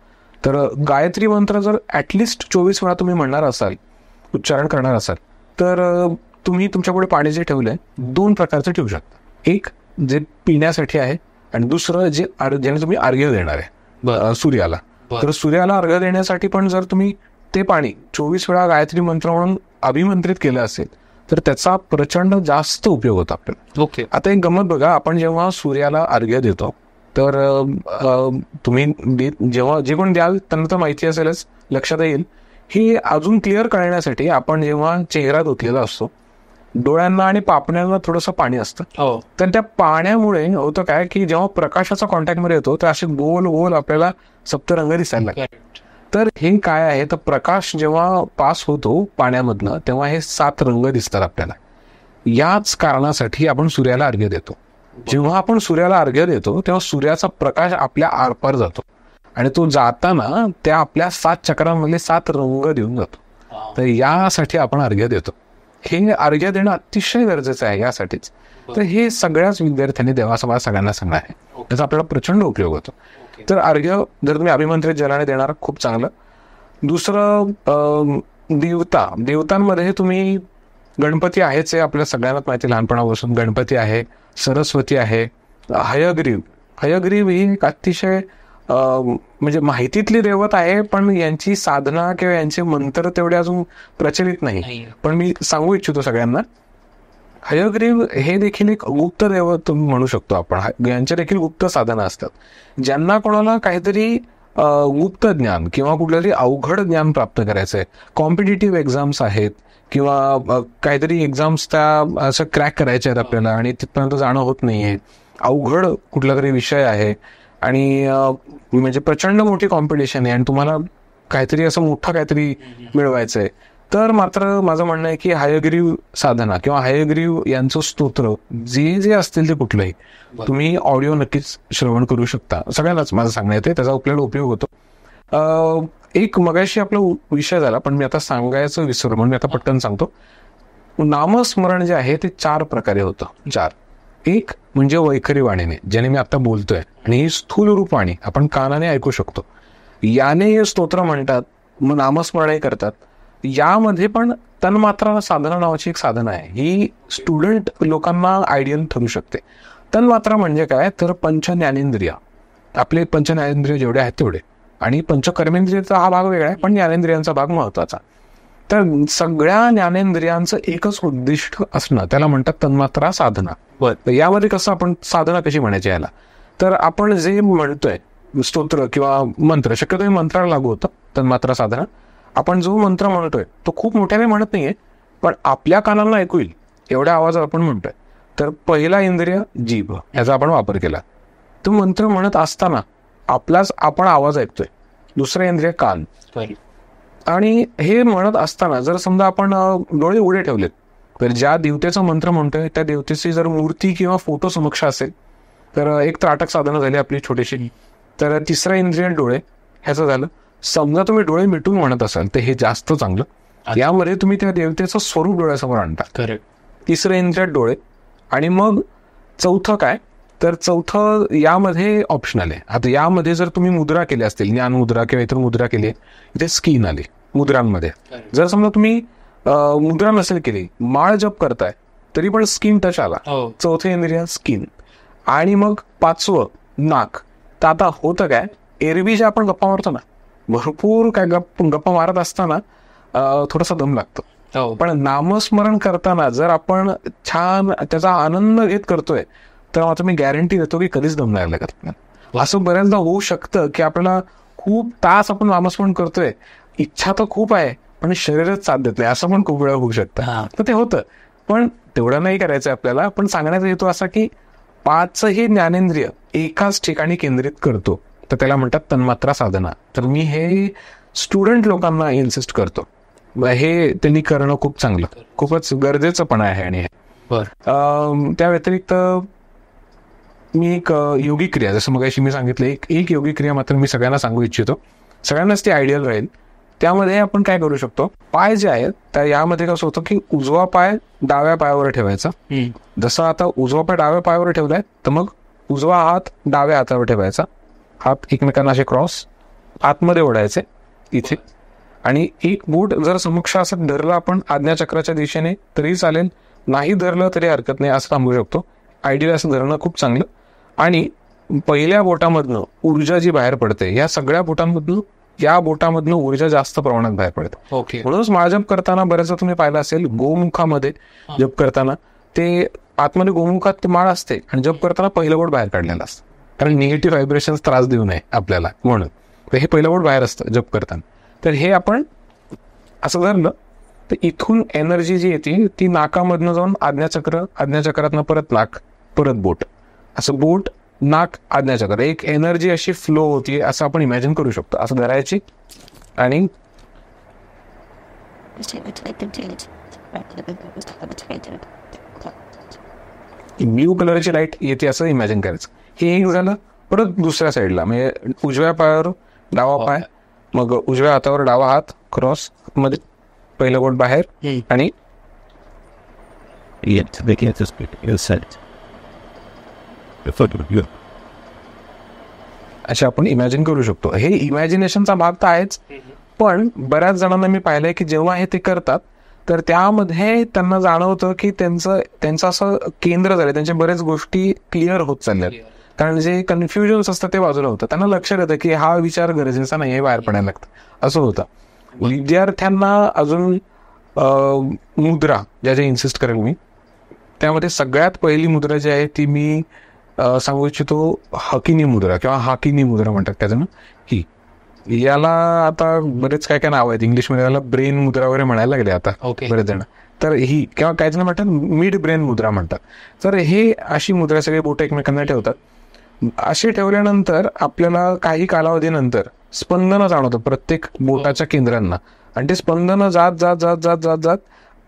A: तर गायत्री मंत्र जर ऍटलिस्ट 24 वेळा तुम्ही म्हणणार असाल, उच्चारण करणार असाल, तर तुम्ही तुमच्यापुढे पाणी जे ठेवलंय 2 प्रकारचं ठेवू शकता. एक जे पिण्यासाठी आहे आणि दुसरं ज्याने तुम्ही अर्घ्य देणार आहे सूर्याला. तर सूर्याला अर्घ्य देण्यासाठी पण जर तुम्ही ते पाणी 24 वेळा गायत्री मंत्र म्हणून अभिमंत्रित केलं असेल तर त्याचा प्रचंड जास्त उपयोग होतो आपल्याला. आता एक गंमत बघा, आपण जेव्हा सूर्याला अर्घ्य देतो तर तुम्ही जेव्हा जे कोण द्याल त्यांना तर माहिती असेलच, लक्षात येईल. हे अजून क्लिअर करण्यासाठी आपण जेव्हा चेहरा धुतलेला असतो, डोळ्यांना आणि पापण्यांना थोडंसं पाणी असतं, तर त्या पाण्यामुळे होतं काय की जेव्हा प्रकाशाचा कॉन्टॅक्टमध्ये येतो तर असे गोल गोल आपल्याला सप्तरंग दिसायला लागतात. तर हे काय आहे, तर प्रकाश जेव्हा पास होतो पाण्यामधनं तेव्हा हे 7 रंग दिसतात आपल्याला. याच कारणासाठी आपण सूर्याला अर्घ्य देतो. जेव्हा आपण सूर्याला अर्घ्य देतो तेव्हा सूर्याचा प्रकाश आपल्या आरपार जातो आणि तो जाताना त्या आपल्या 7 चक्रांमधले 7 रंग देऊन जातो. तर यासाठी आपण अर्घ्य देतो. हे अर्घ्य देणं अतिशय गरजेचं आहे यासाठीच. तर हे सगळ्याच विद्यार्थ्यांनी देवाचं मला सगळ्यांना सांगणं आहे, त्याचा आपल्याला प्रचंड उपयोग होतो. तर अर्घ्य जर तुम्ही अभिमंत्रित जलाने देणार, खूप चांगलं. दुसरं देवतांमध्ये तुम्ही गणपती आहेच आहे, आपल्या सगळ्यांनाच माहिती लहानपणापासून. गणपती आहे, सरस्वती आहे, हयग्रीव ही एक अतिशय म्हणजे माहितीतली देवत आहे, पण यांची साधना किंवा यांचे मंत्र तेवढे अजून प्रचलित नाही. पण मी सांगू इच्छितो सगळ्यांना, हयग्रीव हे देखील एक गुप्त देवत म्हणू शकतो आपण. यांच्या देखील गुप्त साधना असतात. ज्यांना कोणाला काहीतरी गुप्त ज्ञान किंवा कुठलं तरी अवघड ज्ञान प्राप्त करायचंय, कॉम्पिटिटिव्ह एक्झाम्स आहेत किंवा काहीतरी एक्झाम्स त्या असं क्रॅक करायचे आहेत आपल्याला आणि तिथपर्यंत जाणं होत नाहीये, अवघड कुठला तरी विषय आहे आणि म्हणजे प्रचंड मोठी कॉम्पिटिशन आहे आणि तुम्हाला काहीतरी असं मोठं काहीतरी मिळवायचंय, तर मात्र माझं म्हणणं आहे की हयग्रीव साधना किंवा हयग्रीव यांचं स्तोत्र जे जे असतील ते कुठलंही तुम्ही ऑडिओ नक्कीच श्रवण करू शकता. सगळ्यांनाच माझं सांगणं येते, त्याचा आपल्याला उपयोग होतो. एक मगाशी आपला विषय झाला, पण मी आता सांगायचं विसरलो म्हणून मी आता पटकन सांगतो. नामस्मरण जे आहे ते 4 प्रकारे होतं. 4. एक म्हणजे वैखरी वाणीने, ज्याने मी आता बोलतोय, आणि ही स्थूल रूप वाणी आपण कानाने ऐकू शकतो, याने हे स्तोत्र म्हणतात, मग नामस्मरणही करतात. यामध्ये पण तन्मात्रा साधना नावाची एक साधना आहे, ही स्टुडंट लोकांना आयडियल ठरू शकते. तन्मात्रा म्हणजे काय, तर पंच ज्ञानेंद्रिय, आपले पंच ज्ञानेंद्रिय जेवढे आहेत तेवढे, आणि पंचकर्मेंद्रियाचा हा भाग वेगळा आहे, पण ज्ञानेंद्रियांचा भाग महत्वाचा. तर सगळ्या ज्ञानेंद्रियांचं एकच उद्दिष्ट असणं, त्याला म्हणतात तन्मात्रा साधना. तर यामध्ये कसं आपण साधना कशी म्हणायची याला, तर आपण जे म्हणतोय स्तोत्र किंवा मंत्र, शक्यतो मंत्राला लागू होतं तन्मात्रा साधना. आपण जो मंत्र म्हणतोय तो खूप मोठ्याने म्हणत नाहीये, पण आपल्या कानाला ऐकू येईल एवढ्या आवाजात आपण म्हणतोय. तर पहिला इंद्रिय जीभ, याचा आपण वापर केला. तो मंत्र म्हणत असताना आपण आवाज ऐकतोय. दुसरं इंद्रिय कान, आणि हे म्हणत असताना जर समजा आपण डोळे उघडे ठेवलेत, तर ज्या देवतेचा मंत्र म्हणतोय त्या देवतेची जर मूर्ती किंवा फोटो समक्ष असेल तर एक त्राटक साधनं झाली आपली छोटीशी. तर तिसरं इंद्रिय डोळे, ह्याचं झालं. समजा तुम्ही डोळे मिटून म्हणत असाल तर हे जास्त चांगलं. यामध्ये तुम्ही त्या देवतेचं स्वरूप डोळ्यासमोर आणता. करेक्ट. तिसरं इंद्रिय डोळे, आणि मग चौथं काय, तर चौथं यामध्ये ऑप्शनल आहे. आता यामध्ये जर तुम्ही मुद्रा केल्या असतील, ज्ञान मुद्रा किंवा इतर मुद्रा केली, इथे स्किन आली मुद्रांमध्ये. जर समजा तुम्ही मुद्रा नसेल केली, माळ जप करताय, तरी पण स्किन टच आला. चौथं इंद्रिय स्किन, आणि मग 5वं नाक. तर आता होतं काय, एरवी जे आपण गप्पा मारतो ना, भरपूर काय गप्पा मारत असताना थोडासा दम लागतो. पण नामस्मरण करताना जर आपण छान त्याचा आनंद घेत करतोय, तर आता मी गॅरंटी देतो की कधीच दम नाही लागत. असं बऱ्याचदा होऊ शकतं की आपल्याला खूप तास आपण नामस्मरण करतोय, इच्छा तर खूप आहे पण शरीरच साथ देत नाही, असं पण खूप वेळा होऊ शकतं. तर ते होतं, पण तेवढं नाही करायचं आपल्याला. पण सांगण्याचा हेतू असा की 5ही ज्ञानेंद्रिय एकाच ठिकाणी केंद्रित करतो, तर त्याला म्हणतात तन्मात्रा साधना. तर मी हे स्टुडंट लोकांना इन्सिस्ट करतो, हे त्यांनी करणं खूप चांगलं, खूपच गरजेचं पण आहे. आणि त्या व्यतिरिक्त मी एक योगिक क्रिया, जसं मगाशी मी सांगितलं, एक योगिक क्रिया मात्र मी सगळ्यांना सांगू इच्छितो, सगळ्यांनाच ती आयडियल राहील. त्यामध्ये आपण काय करू शकतो, पाय जे आहेत त्या यामध्ये कसं होतं की उजवा पाय डाव्या पायावर ठेवायचा. जसं आता उजवा पाय डाव्या पायावर ठेवलाय, तर मग उजवा हात डाव्या हातावर ठेवायचा, हात एकमेकांना असे क्रॉस आतमध्ये ओढायचे इथे, आणि एक बोट जर समक्ष असं धरलं आपण आज्ञाचक्राच्या दिशेने तरी चालेल, नाही धरलं तरी हरकत नाही, असं थांबू शकतो. आयडियल असं धरणं खूप चांगलं. आणि पहिल्या बोटामधनं ऊर्जा जी बाहेर पडते, या सगळ्या बोटांमधनं या बोटामधनं ऊर्जा जास्त प्रमाणात बाहेर पडते. म्हणूनच माळ जप करताना बऱ्याचदा तुम्ही पाहिलं असेल, गोमुखामध्ये जप करताना ते आतमध्ये गोमुखात ते माळ असते, आणि जप करताना पहिलं बोट बाहेर काढलेलं असतं, कारण निगेटिव्ह व्हायब्रेशन त्रास देऊ नये आपल्याला म्हणून. तर हे पहिलं बोट बाहेर असतं जप करताना. तर हे आपण असं धरलं तर इथून एनर्जी जी येते ती नाकामधनं जाऊन आज्ञाचक्रातनं परत नाक, परत बोट, असं बोट नाक आज्ञाचक्र, एक एनर्जी अशी फ्लो होती असं आपण इमॅजिन करू शकतो. असं धरायची आणि ब्ल्यू कलरची लाईट येते असं इमॅजिन करायचं. हे एक झालं. परत दुसऱ्या साईडला म्हणजे उजव्या पायावर डावा पाय, मग उजव्या हातावर डावा हात क्रॉस मध्ये, पहिलं बोट बाहेर, आणि अशा आपण इमॅजिन करू शकतो. हे इमॅजिनेशनचा भाग तर आहेच, पण बऱ्याच जणांना मी पाहिलंय की जेव्हा हे ते करतात तर त्यामध्ये त्यांना जाणवतं की त्यांचं असं केंद्र झालं, त्यांच्या बऱ्याच गोष्टी क्लिअर होत चालल्यात. कारण जे कन्फ्युजन्स असतं ते बाजूला होतं, त्यांना लक्षात येतं की हा विचार गरजेचा नाही, हे बाहेर पडायला लागतं असं होतं. विद्यार्थ्यांना अजून मुद्रा ज्या इन्सिस्ट करेल मी, त्यामध्ये सगळ्यात पहिली मुद्रा जी आहे ती मी सांगू इच्छितो, हकिनी मुद्रा किंवा हाकिनी मुद्रा म्हणतात त्याचं ना. ही याला आता बरेच काय नाव आहेत इंग्लिशमध्ये, याला ब्रेन मुद्रा वगैरे म्हणायला लागले आता बरेच जण. तर ही किंवा काय जण म्हणतात मिड ब्रेन मुद्रा म्हणतात. तर हे अशी मुद्रा सगळे बोट एकमेकांना ठेवतात. असे ठेवल्यानंतर आपल्याला काही कालावधीनंतर स्पंदन जाणवतं प्रत्येक बोटाच्या केंद्रांना, आणि ते स्पंदन जात जात जात जात जात जात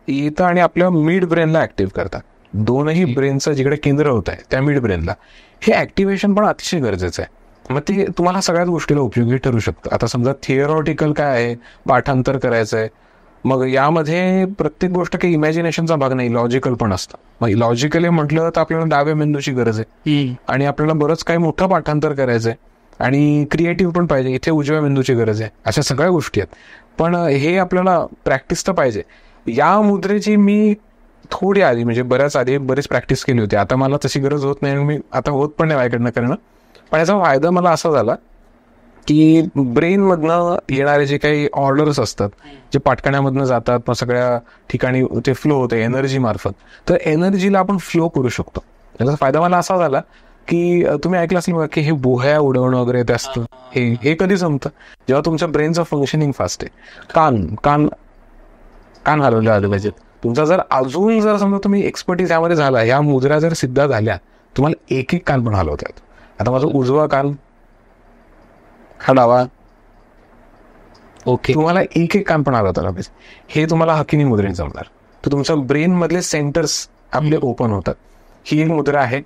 A: येतं आणि आपल्या मिड ब्रेनला ऍक्टिव्ह करतात. दोनही ब्रेनचं जिकडे केंद्र होत आहे त्या मिड ब्रेनला हे ऍक्टिव्हेशन पण अतिशय गरजेचं आहे. मग ते तुम्हाला सगळ्याच गोष्टीला उपयोगी ठरू शकतं. आता समजा थिअरॉटिकल काय आहे, पाठांतर करायचं आहे, मग यामध्ये प्रत्येक गोष्ट काही इमॅजिनेशनचा भाग नाही, लॉजिकल पण असतं. मग लॉजिकली म्हटलं तर आपल्याला डाव्या मेंदूची गरज आहे आणि आपल्याला बरंच काही मोठं पाठांतर करायचंय आणि क्रिएटिव्ह पण पाहिजे, इथे उजव्या मेंदूची गरज आहे. अशा सगळ्या गोष्टी आहेत, पण हे आपल्याला प्रॅक्टिस तर पाहिजे. या मुद्रेची मी थोडी आधी म्हणजे बऱ्याच आधी बरीच प्रॅक्टिस केली होती. आता मला तशी गरज होत नाही, मी आता होत पण नाही माझ्याकडनं करणं. पण याचा फायदा मला असा झाला की ब्रेनमधनं येणारे जे काही ऑर्डर्स असतात, जे पाटकण्यामधनं जातात, मग सगळ्या ठिकाणी ते फ्लो होते एनर्जी मार्फत, तर एनर्जीला आपण फ्लो करू शकतो. याचा फायदा मला असा झाला की तुम्ही ऐकलं असेल बघा की हे बोह्या उडवणं वगैरे ते असतं, हे कधी जमतं जेव्हा तुमच्या ब्रेनचं फंक्शनिंग फास्ट आहे. कान हलवले आले पाहिजेत. तुमचा जर अजून जर समजा तुम्ही एक्सपर्टीज यामध्ये झाला, ह्या मुद्रा जर सिद्ध झाल्या, तुम्हाला एक एक कान पण हलवता येतो. आता माझा उजवा कान हा डावा,
B: ओके,
A: तुम्हाला एक एक कान पण हलवता आला पाहिजे. हे तुम्हाला हकिनी मुद्रेने जमणार. तर तुमच्या ब्रेन मधले सेंटर्स आपले ओपन होतात. ही एक मुद्रा आहे.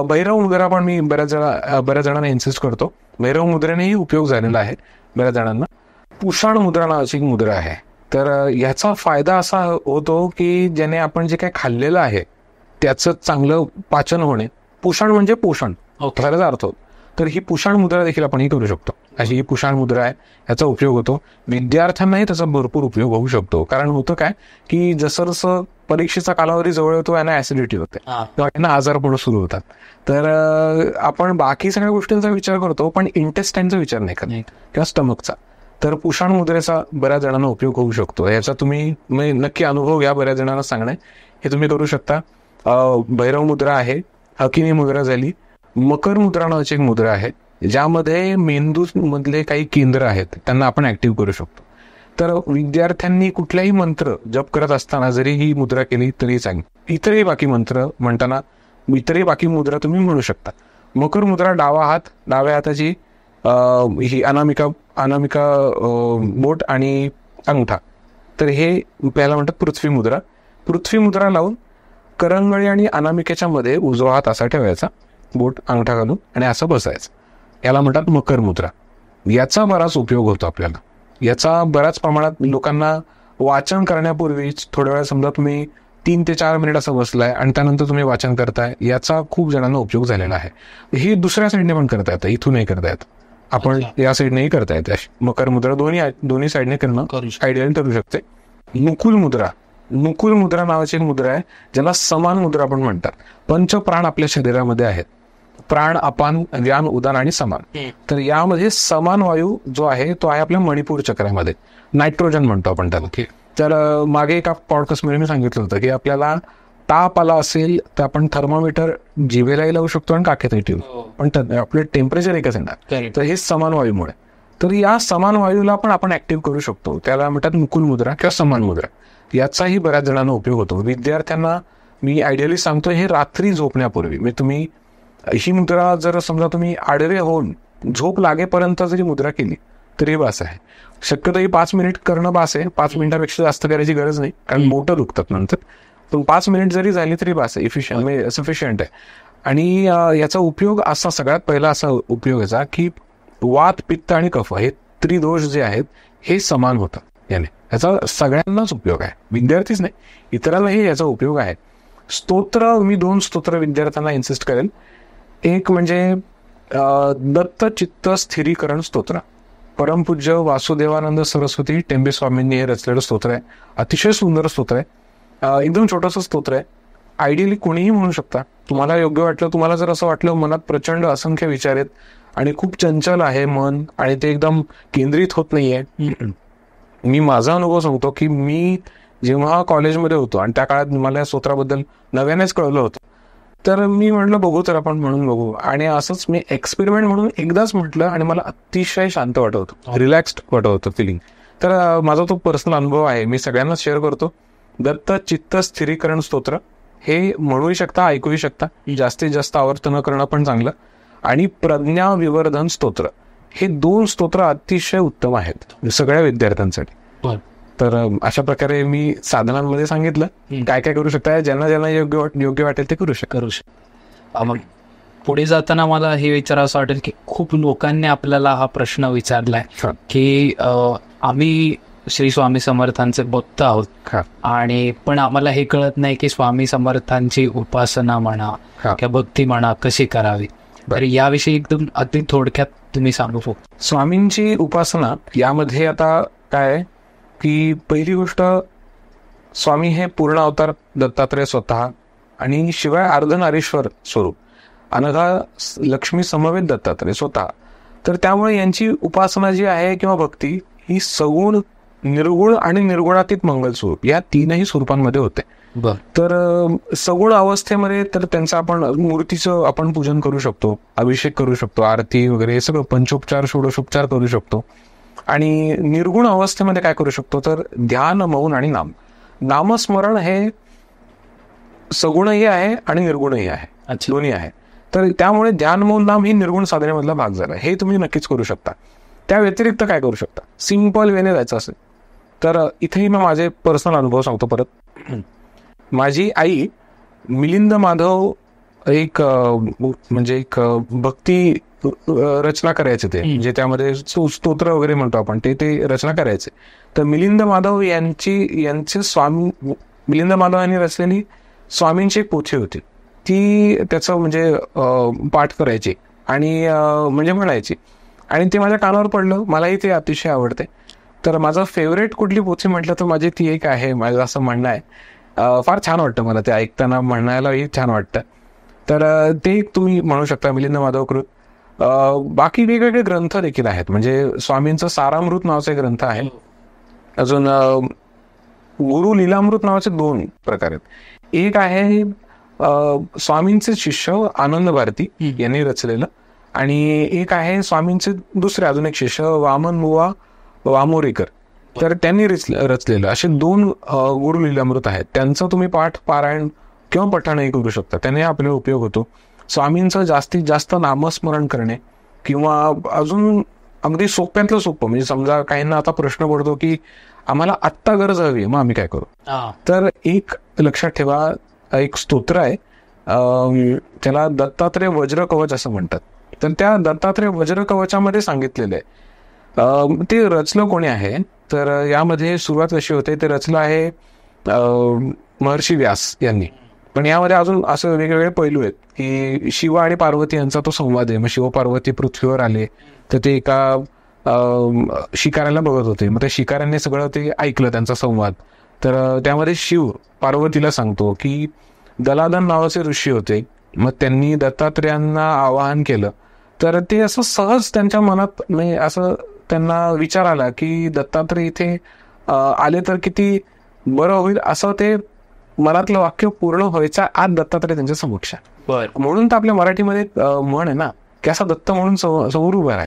A: भैरव मुद्रा पण मी बऱ्याच जणांना इन्सिस्ट करतो. भैरव मुद्रेनेही उपयोग झालेला आहे बऱ्याच जणांना. पुषाण मुद्रा नावाची एक मुद्रा आहे. तर ह्याचा फायदा असा होतो की ज्याने आपण जे काही खाल्लेलं आहे त्याचं चांगलं पाचन होणे. पुषाण म्हणजे पोषण, खऱ्याचा अर्थ होतो. तर ही पुषाण मुद्रा देखील आपण ही करू शकतो. अशी ही पुषाण मुद्रा आहे, याचा उपयोग होतो. विद्यार्थ्यांनाही त्याचा भरपूर उपयोग होऊ शकतो. कारण होतं काय की जसं जसं परीक्षेचा कालावधी जवळ येतो, यांना ऍसिडिटी होते किंवा यांना आजारपण सुरू होतात. तर आपण बाकी सगळ्या गोष्टींचा विचार करतो, पण इंटेस्टाईनचा विचार नाही करत किंवा स्टमकचा. तर पुषाण मुद्रेचा बऱ्याच जणांना उपयोग होऊ शकतो. याचा तुम्ही नक्की अनुभव घ्या, बऱ्याच जणांना सांगणे हे तुम्ही करू शकता. भैरव मुद्रा आहे, हकिनी मुद्रा झाली. मकर मुद्रा नावाची एक मुद्रा आहे, ज्यामध्ये मेंदू मधले काही केंद्र आहेत त्यांना आपण ऍक्टिव्ह करू शकतो. तर विद्यार्थ्यांनी कुठलाही मंत्र जप करत असताना जरी ही मुद्रा केली तरी चांगली. इतरही बाकी मंत्र म्हणताना इतरही बाकी मुद्रा तुम्ही म्हणू शकता. मकर मुद्रा, डावा हात, डाव्या हाताची ही अनामिका बोट आणि अंगठा. तर हे पहिला म्हणतात पृथ्वी मुद्रा. पृथ्वी मुद्रा लावून करंगळी आणि अनामिकेच्या मध्ये उजवा हात असा ठेवायचा, बोट अंगठा घालून, आणि असं बसायचं. याला म्हणतात मकर मुद्रा. याचा बराच उपयोग होतो आपल्याला. याचा बऱ्याच प्रमाणात लोकांना वाचन करण्यापूर्वीच थोड्या वेळा समजा तुम्ही 3 ते 4 मिनिट असं बसलाय आणि त्यानंतर तुम्ही वाचन करताय, याचा खूप जणांना उपयोग झालेला आहे. ही दुसऱ्या साईडने पण करता येतं, इथूनही करता येतं, आपण या साईडनेही करता येते. मकर मुद्रा दोन्ही साईडने करणं आयडियल ठरू शकते. नुकुल मुद्रा नावाची एक मुद्रा आहे, ज्याला समान मुद्रा पण म्हणतात. पंचप्राण आपल्या शरीरामध्ये आहेत, प्राण, अपान, व्यान, उदान आणि समान. तर यामध्ये समान वायू जो आहे तो आहे आपल्या मणिपूर चक्रामध्ये, नायट्रोजन म्हणतो आपण त्याला. तर मागे एका पॉडकास्टमध्ये मी सांगितलं होतं की आपल्याला ताप आला असेल तर आपण थर्मामीटर जिभेलाही लावू शकतो आणि काखेतही ठेवू, पण आपलं टेम्परेचर एकच येणार. तर हे समान वायूमुळे. तर या समान वायूला पण आपण ऍक्टिव्ह करू शकतो. त्याला म्हणतात नुकुल मुद्रा किंवा समान मुद्रा. याचाही बऱ्याच जणांना उपयोग होतो. विद्यार्थ्यांना मी आयडियली सांगतो, हे रात्री झोपण्यापूर्वी म्हणजे तुम्ही ही मुद्रा जर समजा तुम्ही आडवे होऊन झोप लागेपर्यंत जरी मुद्रा केली तरी बास आहे. शक्यतो ही 5 मिनिट करणं बास आहे. 5 मिनिटापेक्षा जास्त करायची गरज नाही, कारण बोटं दुखतात नंतर. पण 5 मिनिट जरी झाली तरी बास आहे, सफिशियंट आहे. आणि याचा उपयोग असा, सगळ्यात पहिला असा उपयोग याचा की वात, पित्त आणि कफ हे त्रिदोष जे आहेत हे समान होतात याने. याचा सगळ्यांनाच उपयोग आहे, विद्यार्थीच नाही इतरांनाही याचा उपयोग आहे. स्तोत्र, मी 2 स्तोत्र विद्यार्थ्यांना इन्सिस्ट करेन. एक म्हणजे दत्त चित्त स्थिरीकरण स्तोत्र. परमपूज्य वासुदेवानंद सरस्वती टेंबे स्वामींनी हे रचलेलं स्तोत्र आहे. अतिशय सुंदर स्तोत्र आहे, एकदम छोटंसं स्तोत्र आहे. आयडियली कोणीही म्हणू शकता, तुम्हाला योग्य वाटलं. तुम्हाला जर असं वाटलं मनात प्रचंड असंख्य विचार आहेत आणि खूप चंचल आहे मन आणि ते एकदम केंद्रित होत नाहीये, मी माझा अनुभव सांगतो की मी जेव्हा कॉलेजमध्ये होतो आणि त्या काळात मला या स्तोत्राबद्दल नव्यानेच कळलं होतं, तर मी म्हटलं बघू तर आपण म्हणून बघू. आणि असंच मी एक्सपेरिमेंट म्हणून एकदाच म्हटलं आणि मला अतिशय शांत वाटत होतं, रिलॅक्स्ड वाटत होतं फिलिंग. तर माझा तो पर्सनल अनुभव आहे, मी सगळ्यांना शेअर करतो. दत्त चित्त स्थिरीकरण स्तोत्र हे म्हणूही शकता, ऐकूही शकता. जास्तीत जास्त आवर्तन करणं पण चांगलं. आणि प्रज्ञा विवर्धन स्तोत्र, हे 2 स्तोत्र अतिशय उत्तम आहेत सगळ्या विद्यार्थ्यांसाठी. तर अशा प्रकारे मी साधनांमध्ये सांगितलं काय काय करू शकता. ज्यांना ज्यांना योग्य वाटेल ते करू शकता.
B: पुढे जाताना मला हे विचारावं वाटेल की खूप लोकांनी आपल्याला हा प्रश्न विचारलाय की आम्ही श्री स्वामी समर्थांचे भक्त आहोत आणि पण आम्हाला हे कळत नाही की स्वामी समर्थांची उपासना म्हणा किंवा भक्ती म्हणा कशी करावी. तर याविषयी एकदम अगदी थोडक्यात तुम्ही सांगू शकता.
A: स्वामींची उपासना यामध्ये आता काय की पहिली गोष्ट, स्वामी हे पूर्ण अवतार दत्तात्रय स्वतः आणि शिवाय अर्धनारीश्वर स्वरूप अनघा लक्ष्मी समवेत दत्तात्रय स्वतः. तर त्यामुळे यांची उपासना जी आहे किंवा भक्ती ही सगुण, निर्गुण आणि निर्गुणातीत मंगल स्वरूप या तीनही स्वरूपांमध्ये होते. तर सगुण अवस्थेमध्ये तर त्यांचं आपण मूर्तीचं आपण पूजन करू शकतो, अभिषेक करू शकतो, आरती वगैरे हे सगळं पंचोपचार षोडशोपचार करू शकतो. आणि निर्गुण अवस्थेमध्ये काय करू शकतो तर ध्यान, मौन आणि नामस्मरण हे सगुणही आहे आणि निर्गुणही आहे, दोन्ही आहे. तर त्यामुळे ध्यान, मौन, नाम ही निर्गुण साधनेमधला भाग झाला. हे तुम्ही नक्कीच करू शकता. त्या व्यतिरिक्त काय करू शकता, सिंपल वेने जायचं असेल तर इथेही मी माझे पर्सनल अनुभव सांगतो परत. माझी आई मिलिंद माधव एक म्हणजे एक भक्ती रचना करायचे, ते म्हणजे त्यामध्ये स्तोत्र वगैरे म्हणतो आपण, ते रचना करायचे. तर मिलिंद माधव यांचे स्वामी, मिलिंद माधव यांनी रचलेली स्वामींची एक पोथी होती, ती त्याचं म्हणजे पाठ करायची आणि म्हणजे म्हणायची, आणि ते माझ्या कानावर पडलं. मलाही ते अतिशय आवडते. तर माझं फेवरेट कुठली पोथी म्हटलं तर माझी ती एक आहे, माझं असं म्हणणं आहे. फार छान वाटतं मला ते ऐकताना, म्हणायलाही छान वाटतं. तर ते तुम्ही म्हणू शकता मिलिंद माधवकृत. बाकी वेगवेगळे ग्रंथ देखील आहेत, म्हणजे स्वामींचं सारामृत नावाचे ग्रंथ आहे. अजून गुरु लीलामृत नावाचे 2 प्रकार आहेत. एक आहे स्वामींचे शिष्य आनंद भारती यांनी रचलेलं, आणि एक आहे स्वामींचे दुसरे अजून एक शिष्य वामन बुवा वामोरेकर, तर त्यांनी रचलेलं. असे 2 गुरु लीलामृत आहेत. त्यांचं तुम्ही पाठ, पारायण किंवा पठणही करू शकता. त्याने आपल्याला उपयोग होतो. स्वामींचं जास्तीत जास्त नामस्मरण करणे, किंवा अजून अगदी सोप्यातलं सोपं, म्हणजे समजा काहींना आता प्रश्न पडतो की आम्हाला आत्ता गरज हवी, मग आम्ही काय करू. तर एक लक्षात ठेवा, एक स्तोत्र आहे, त्याला दत्तात्रय वज्र कवच असं म्हणतात. तर त्या दत्तात्रय वज्र कवचामध्ये सांगितलेलं आहे. ते रचलं कोणी आहे तर यामध्ये सुरुवात कशी होते, ते रचलं आहे महर्षी व्यास यांनी. पण यामध्ये अजून असं वेगवेगळे पैलू आहेत की शिव आणि पार्वती यांचा तो संवाद आहे. मग शिव पार्वती पृथ्वीवर आले तर ते एका शिकाऱ्याला बघत होते. मग त्या शिकाऱ्यांनी सगळं ते ऐकलं त्यांचा संवाद. तर त्यामध्ये शिव पार्वतीला सांगतो की दलादन नावाचे ऋषी होते, मग त्यांनी दत्तात्रयांना आवाहन केलं. तर ते असं सहज त्यांच्या मनात, म्हणजे असं त्यांना विचार आला की दत्तात्रय इथे आले तर किती बरं होईल, असं ते मनातलं वाक्य पूर्ण व्हायच्या आत दत्तात्रय त्यांच्या समक्ष. म्हणून तर आपल्या मराठीमध्ये म्हण आहे ना की असा दत्त म्हणून समोर उभा आहे.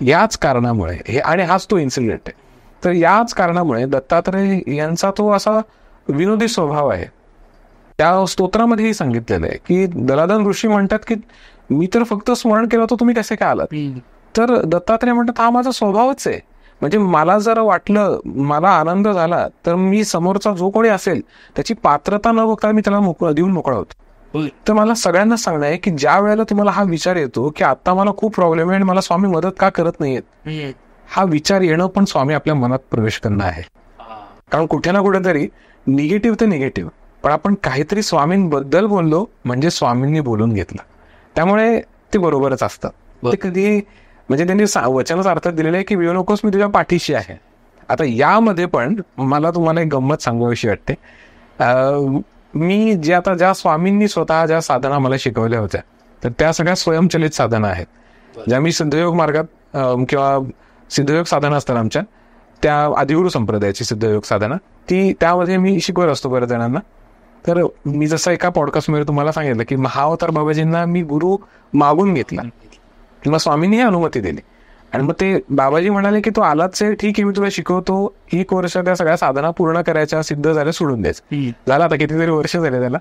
A: याच कारणामुळे हे, आणि हाच तो इन्सिडेंट आहे. तर याच कारणामुळे दत्तात्रय यांचा तो असा विनोदी स्वभाव आहे. त्या स्तोत्रामध्येही सांगितलेलं आहे की दलादन ऋषी म्हणतात की मी तर फक्त स्मरण केलं तर तुम्ही कसे काय आलात. तर दत्तात्रय म्हणतात हा माझा स्वभावच आहे. म्हणजे मला जर वाटलं, मला आनंद झाला तर मी समोरचा जो कोणी असेल त्याची पात्रता न बघता मी त्याला देऊन मोकळा होतो. तर मला सगळ्यांना सांगणं आहे की ज्या वेळेला तुम्हाला हा विचार येतो की आता मला खूप प्रॉब्लेम आहे आणि मला स्वामी मदत का करत नाहीयेत, हा विचार येणं पण स्वामी आपल्या मनात प्रवेश करणं आहे. कारण कुठे ना कुठेतरी निगेटिव्ह ते निगेटिव्ह, पण आपण काहीतरी स्वामींबद्दल बोललो म्हणजे स्वामींनी बोलून घेतलं, त्यामुळे ते बरोबरच असतात. ते कधी म्हणजे त्यांनी वचनच अर्थात दिलेलं आहे की विऊ नकोस, मी तुझ्या पाठीशी आहे. आता यामध्ये पण मला तुम्हाला एक गंमत सांगावीशी वाटते. मी ज्या स्वामींनी स्वतः ज्या साधना मला शिकवल्या होत्या तर त्या सगळ्या स्वयंचलित साधना आहेत, ज्या मी सिद्धयोग मार्गात किंवा सिद्धयोग साधना असतात आमच्या, त्या आदिगुरु संप्रदायाची सिद्धयोग साधना, ती त्यामध्ये मी शिकवत असतो बऱ्याच जणांना. तर मी जसं एका पॉडकास्टमध्ये तुम्हाला सांगितलं की महाअवतार बाबाजींना मी गुरु मागून घेतला किंवा स्वामींनी अनुमती दिली, आणि मग ते बाबाजी म्हणाले की तो आलाच आहे, ठीक आहे मी तुला शिकवतो, 1 वर्ष त्या सगळ्या साधना पूर्ण करायच्या, सिद्ध झाल्या सोडून द्यायचं. झालं आता कितीतरी वर्ष झाले त्याला.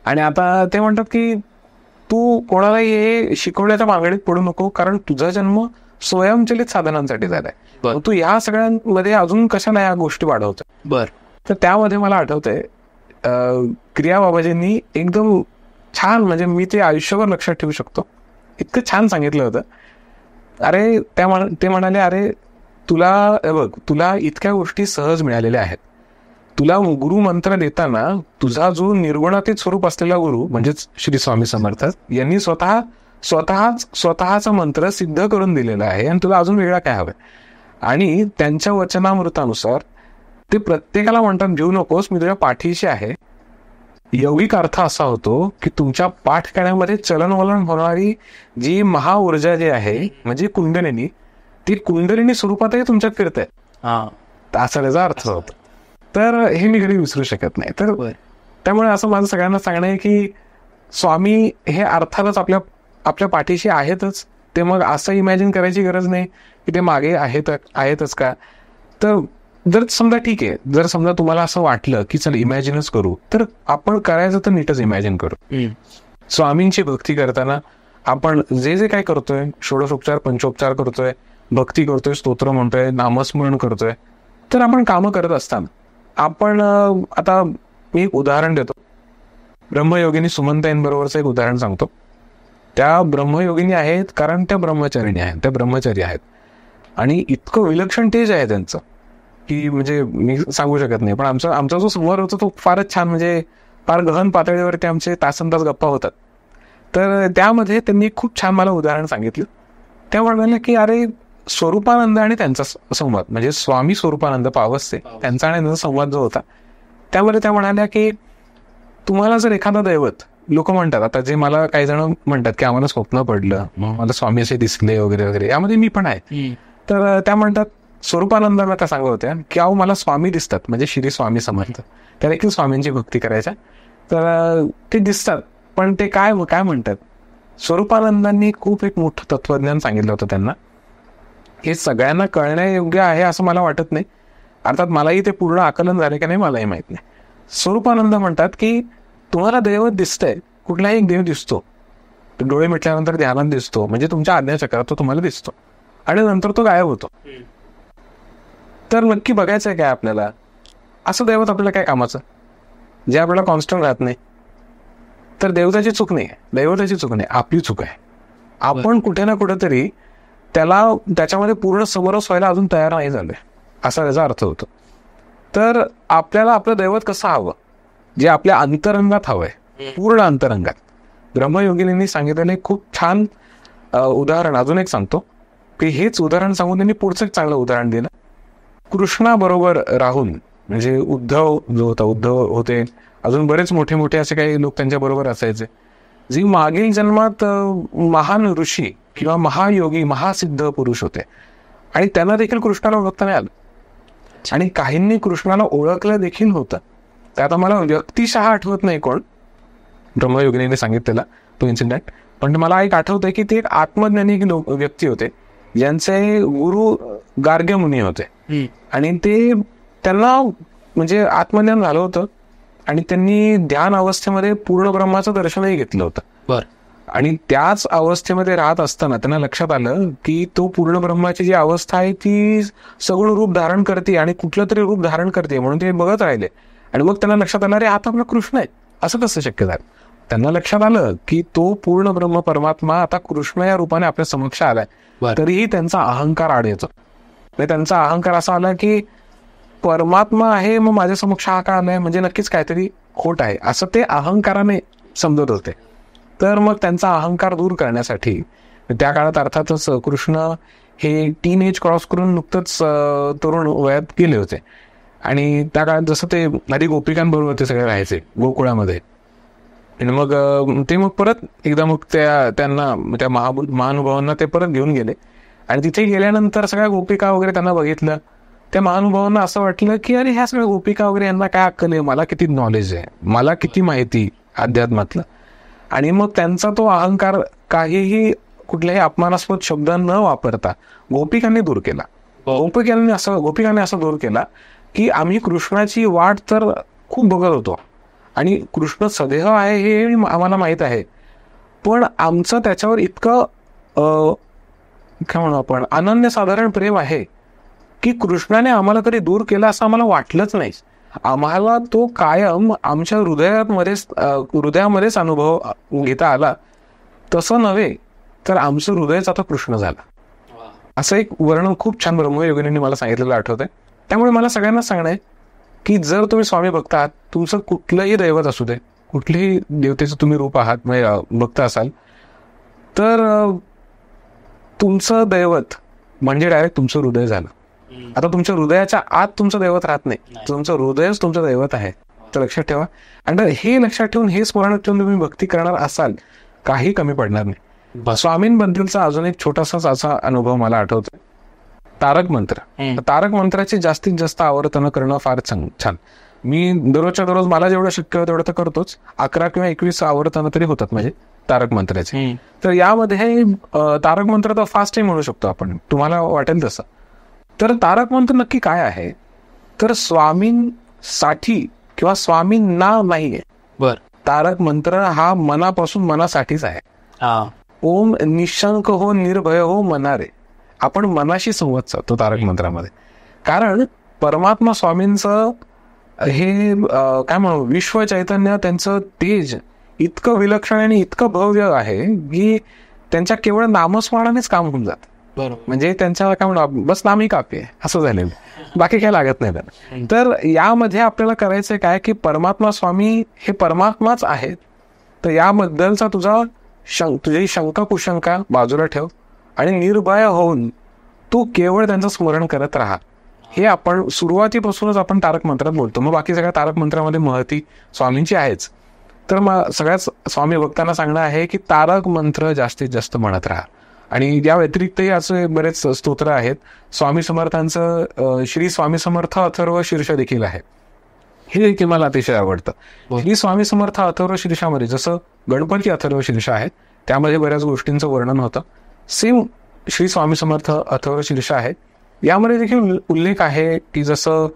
A: आणि आता ते म्हणतात की तू कोणालाही हे शिकवण्याच्या मागणीत पडू नको, कारण तुझा जन्म स्वयंचलित साधनांसाठी झालाय, तू या सगळ्यांमध्ये अजून कशाला या गोष्टी वाढवतो. तर त्यामध्ये मला आठवतंय क्रिया बाबाजींनी एकदम छान, म्हणजे मी ते आयुष्यभर लक्षात ठेवू शकतो. इतकं छान सांगितलं होतं. अरे ते म्हणाले, अरे तुला बघ, तुला इतक्या गोष्टी सहज मिळालेल्या आहेत. तुला गुरु मंत्र देताना तुझा जो निर्गुणातीत स्वरूप असलेला गुरु म्हणजेच श्री स्वामी समर्थ यांनी स्वतःचा मंत्र सिद्ध करून दिलेला आहे, आणि तुला अजून वेगळा काय हवंय. आणि त्यांच्या वचनामृतानुसार ते प्रत्येकाला म्हणतात, घेऊ नकोस, मी तुझ्या पाठीशी आहे. यौगिक अर्थ असा होतो की तुमच्या पाठ करण्यामध्ये चलनवलन होणारी जी महाऊर्जा जी आहे म्हणजे कुंडलिनी, ती कुंडलिनी स्वरूपातही तुमच्यात फिरते, असा त्याचा अर्थ होतो. तर हे मी कधी विसरू शकत नाही. तर त्यामुळे असं माझं सगळ्यांना सांगणं आहे की स्वामी हे अर्थातच आपल्या पाठीशी आहेतच. ते मग असं इमॅजिन करायची गरज नाही की ते मागे आहेतच का. तर जर समजा ठीक आहे, जर समजा तुम्हाला असं वाटलं की चल इमॅजिनच करू, तर आपण करायचं तर नीटच इमॅजिन करू. स्वामींची भक्ती करताना आपण जे काय करतोय, षोडशोपचार पंचोपचार करतोय, भक्ती करतोय, स्तोत्र म्हणतोय, नामस्मरण करतोय, तर आपण कामं करत असताना आपण आता मी एक उदाहरण देतो. ब्रह्मयोगिनी सुमनताईंबरोबरचं एक उदाहरण सांगतो. त्या ब्रह्मयोगिनी आहेत कारण त्या ब्रह्मचारिणी आहेत, त्या ब्रह्मचारी आहेत, आणि इतकं विलक्षण तेज आहे त्यांचं की म्हणजे मी सांगू शकत नाही. पण आमचा जो संवाद होता तो फारच छान, म्हणजे फार गहन पातळीवरती आमचे तासनतास गप्पा होतात. तर त्यामध्ये त्यांनी खूप छान मला उदाहरण सांगितलं. त्या म्हणाल्या की अरे स्वरूपानंद आणि त्यांचा संवाद, म्हणजे स्वामी स्वरूपानंद पावसचे त्यांचा आणि त्यांचा संवाद जो होता, त्यामध्ये त्या म्हणाल्या की तुम्हाला जर एखादा दैवत, लोक म्हणतात, आता जे मला काही जण म्हणतात की आम्हाला स्वप्न पडलं, मला स्वामी असे दिसले वगैरे वगैरे, यामध्ये मी पण आहे. तर त्या म्हणतात, स्वरूपानंदाला त्या सांगत होत्या की अहो मला स्वामी दिसतात, म्हणजे श्री स्वामी समर्थ, त्या देखील स्वामींची भक्ती करायच्या. तर ते दिसतात, पण ते काय म्हणतात, स्वरूपानंदांनी खूप एक मोठं तत्वज्ञान सांगितलं होतं त्यांना. हे सगळ्यांना कळण्यायोग्य आहे असं मला वाटत नाही, अर्थात मलाही ते पूर्ण आकलन झाले का नाही मलाही माहित नाही. स्वरूपानंद म्हणतात की तुम्हाला दैवत दिसतंय, कुठलाही एक देव दिसतो, डोळे मिटल्यानंतर ध्यानात दिसतो, म्हणजे तुमच्या आज्ञाचक्रात तो तुम्हाला दिसतो, आणि नंतर तो गायब होतो. तर नक्की बघायचं आहे काय आपल्याला, असं दैवत आपल्याला काय कामाचं जे आपल्याला कॉन्स्टंट राहत नाही. तर देवताची चूक नाही, दैवताची चूक नाही, आपली चूक आहे. आपण कुठे ना कुठेतरी त्याच्यामध्ये पूर्ण समरस व्हायला अजून तयार नाही झालोय, असा त्याचा अर्थ होतो. तर आपल्याला आपलं दैवत कसं हवं, जे आपल्या अंतरंगात हवंय, पूर्ण अंतरंगात. ब्रह्मयोगिनींनी सांगितलेलं एक खूप छान उदाहरण अजून एक सांगतो की हेच उदाहरण सांगून त्यांनी पुढचं एक चांगलं उदाहरण दिलं. कृष्णाबरोबर राहून, म्हणजे उद्धव होते, अजून बरेच मोठे मोठे असे काही लोक त्यांच्या बरोबर असायचे, जे मागील जन्मात महान ऋषी किंवा महायोगी महासिद्ध पुरुष होते, आणि त्यांना देखील कृष्णाला ओळखता नाही आलं, आणि काहींनी कृष्णाला ओळखलं देखील होतं. ते आता मला व्यक्तिशः आठवत नाही कोण, ब्रह्मयोगिनीने सांगितलेला तो इन्सिडेंट, पण मला एक आठवतंय की ते एक आत्मज्ञानी व्यक्ती होते, ज्यांचे गुरु गार्ग्य मुनी होते, आणि त्यांना म्हणजे आत्मज्ञान झालं होतं, आणि त्यांनी ध्यान अवस्थेमध्ये पूर्ण ब्रह्माचं दर्शनही घेतलं होतं. आणि त्याच अवस्थेमध्ये राहत असताना त्यांना लक्षात आलं की तो पूर्ण ब्रह्माची जी अवस्था आहे ती सगळं रूप धारण करते, आणि कुठलं तरी रूप धारण करते, म्हणून ते बघत राहिले. आणि मग त्यांना लक्षात आलं, अरे आता आपला कृष्ण आहे, असं कसं शक्य झालं. त्यांना लक्षात आलं की तो पूर्ण ब्रह्म परमात्मा आता कृष्ण या रूपाने आपल्या समक्ष आलाय. तरीही त्यांचा अहंकार आड येतो. त्यांचा अहंकार असा आला की परमात्मा आहे, मग माझ्या समक्ष हा का आलाय, म्हणजे नक्कीच काहीतरी खोट आहे, असं ते अहंकाराने समजत होते. तर मग त्यांचा अहंकार दूर करण्यासाठी त्या काळात अर्थातच कृष्ण हे टीन एज क्रॉस करून नुकतंच तरुण वयात गेले होते, आणि त्या काळात जसं ते आधी गोपिकांबरोबर ते सगळे राहायचे गोकुळामध्ये, आणि मग ते मग परत एकदा मग त्यांना त्या महानुभावांना ते परत घेऊन गेले, आणि तिथे गेल्यानंतर सगळ्या गोपिका वगैरे त्यांना बघितलं. त्या महानुभावांना असं वाटलं की अरे ह्या सगळ्या गोपिका वगैरे यांना काय अक्कल आहे, मला किती नॉलेज आहे, मला किती माहिती अध्यात्मातलं. आणि मग त्यांचा तो अहंकार काहीही कुठल्याही अपमानास्पद शब्द न वापरता गोपिकांनी दूर केला. गोपिकांनी असं दूर केला की आम्ही कृष्णाची वाट तर खूप बघत होतो, आणि कृष्ण सदैव आहे हे आम्हाला माहीत आहे, पण आमचं त्याच्यावर इतकं काय म्हणू आपण अनन्यसाधारण प्रेम आहे की कृष्णाने आम्हाला कधी दूर केला असं आम्हाला वाटलंच नाही. आम्हाला तो कायम आमच्या हृदयामध्येच अनुभव घेता आला. तसं नव्हे तर आमचं हृदयच आता कृष्ण झालं. असं एक वर्णन खूप छान ब्रह्मयोगिनींनी मला सांगितलेलं आठवतंय. त्यामुळे मला सगळ्यांना सांगणं आहे की जर तुम्ही स्वामी भक्त आहात, तुमचं कुठलंही दैवत असू दे, कुठल्याही देवतेचं तुम्ही रूप आहात म्हणजे भक्त असाल, तर तुमचं दैवत म्हणजे डायरेक्ट तुमचं हृदय झालं. आता तुमच्या हृदयाच्या आत तुमचं दैवत राहत नाही, तुमचं हृदयच तुमचं दैवत आहे. तर लक्षात ठेवा. आणि हे लक्षात ठेवून, हे स्मरण ठेवून तुम्ही भक्ती करणार असाल, काही कमी पडणार नाही. स्वामींबद्दलचा अजून एक छोटासाच असा अनुभव मला आठवतो. तारक मंत्र. तारक मंत्राची जास्तीत जास्त आवर्तन करणं फार छान. मी दररोजच्या दररोज मला जेवढं शक्य होतं तेवढं तर करतोच. 11 किंवा 21 आवर्तन तरी होतात म्हणजे तारक मंत्राचे. तर यामध्ये तारक मंत्र तर फास्टही म्हणू शकतो आपण, तुम्हाला वाटेल तसं. तर तारक मंत्र नक्की काय आहे, तर स्वामींसाठी किंवा स्वामींना नाहीये. तारक मंत्र हा मनापासून मनासाठीच आहे. ओम निशंक हो निर्भय हो मनारे. आपण मनाशी संवाद साधतो तारक मंत्रामध्ये. कारण परमात्मा स्वामींचं हे काय म्हणू, विश्व चैतन्य, त्यांचं तेज इतकं विलक्षण आणि इतकं भव्य आहे की त्यांच्या केवळ नामस्मरणानेच काम होऊन जात. म्हणजे त्यांच्या काय म्हणू, बस नामही काफी आहे असं झालेलं, बाकी काय लागत नाही त्यांना. तर यामध्ये आपल्याला करायचं काय की परमात्मा स्वामी हे परमात्माच आहेत. तर याबद्दलचा तुझी शंका कुशंका बाजूला ठेव आणि निर्भय होऊन तू केवळ त्यांचं स्मरण करत राहा. हे आपण सुरुवातीपासूनच आपण तारक मंत्रात बोलतो. मग बाकी सगळ्या तारक मंत्रामध्ये महती स्वामींची आहेच. तर मग सगळ्याच स्वामी भक्तांना सांगणं आहे की तारक मंत्र जास्तीत जास्त म्हणत राहा. आणि या व्यतिरिक्तही असे बरेच स्तोत्र आहेत. स्वामी समर्थांचं श्री स्वामी समर्थ अथर्व शीर्ष देखील आहे, हे देखील मला अतिशय आवडतं. श्री स्वामी समर्थ अथर्व शीर्षामध्ये जसं गणपती अथर्व शीर्ष आहेत, त्यामध्ये बऱ्याच गोष्टींचं वर्णन होतं. सेम श्री स्वामी समर्थ अथर्व शीर्ष आहे, यामध्ये देखील उल्लेख आहे की जसं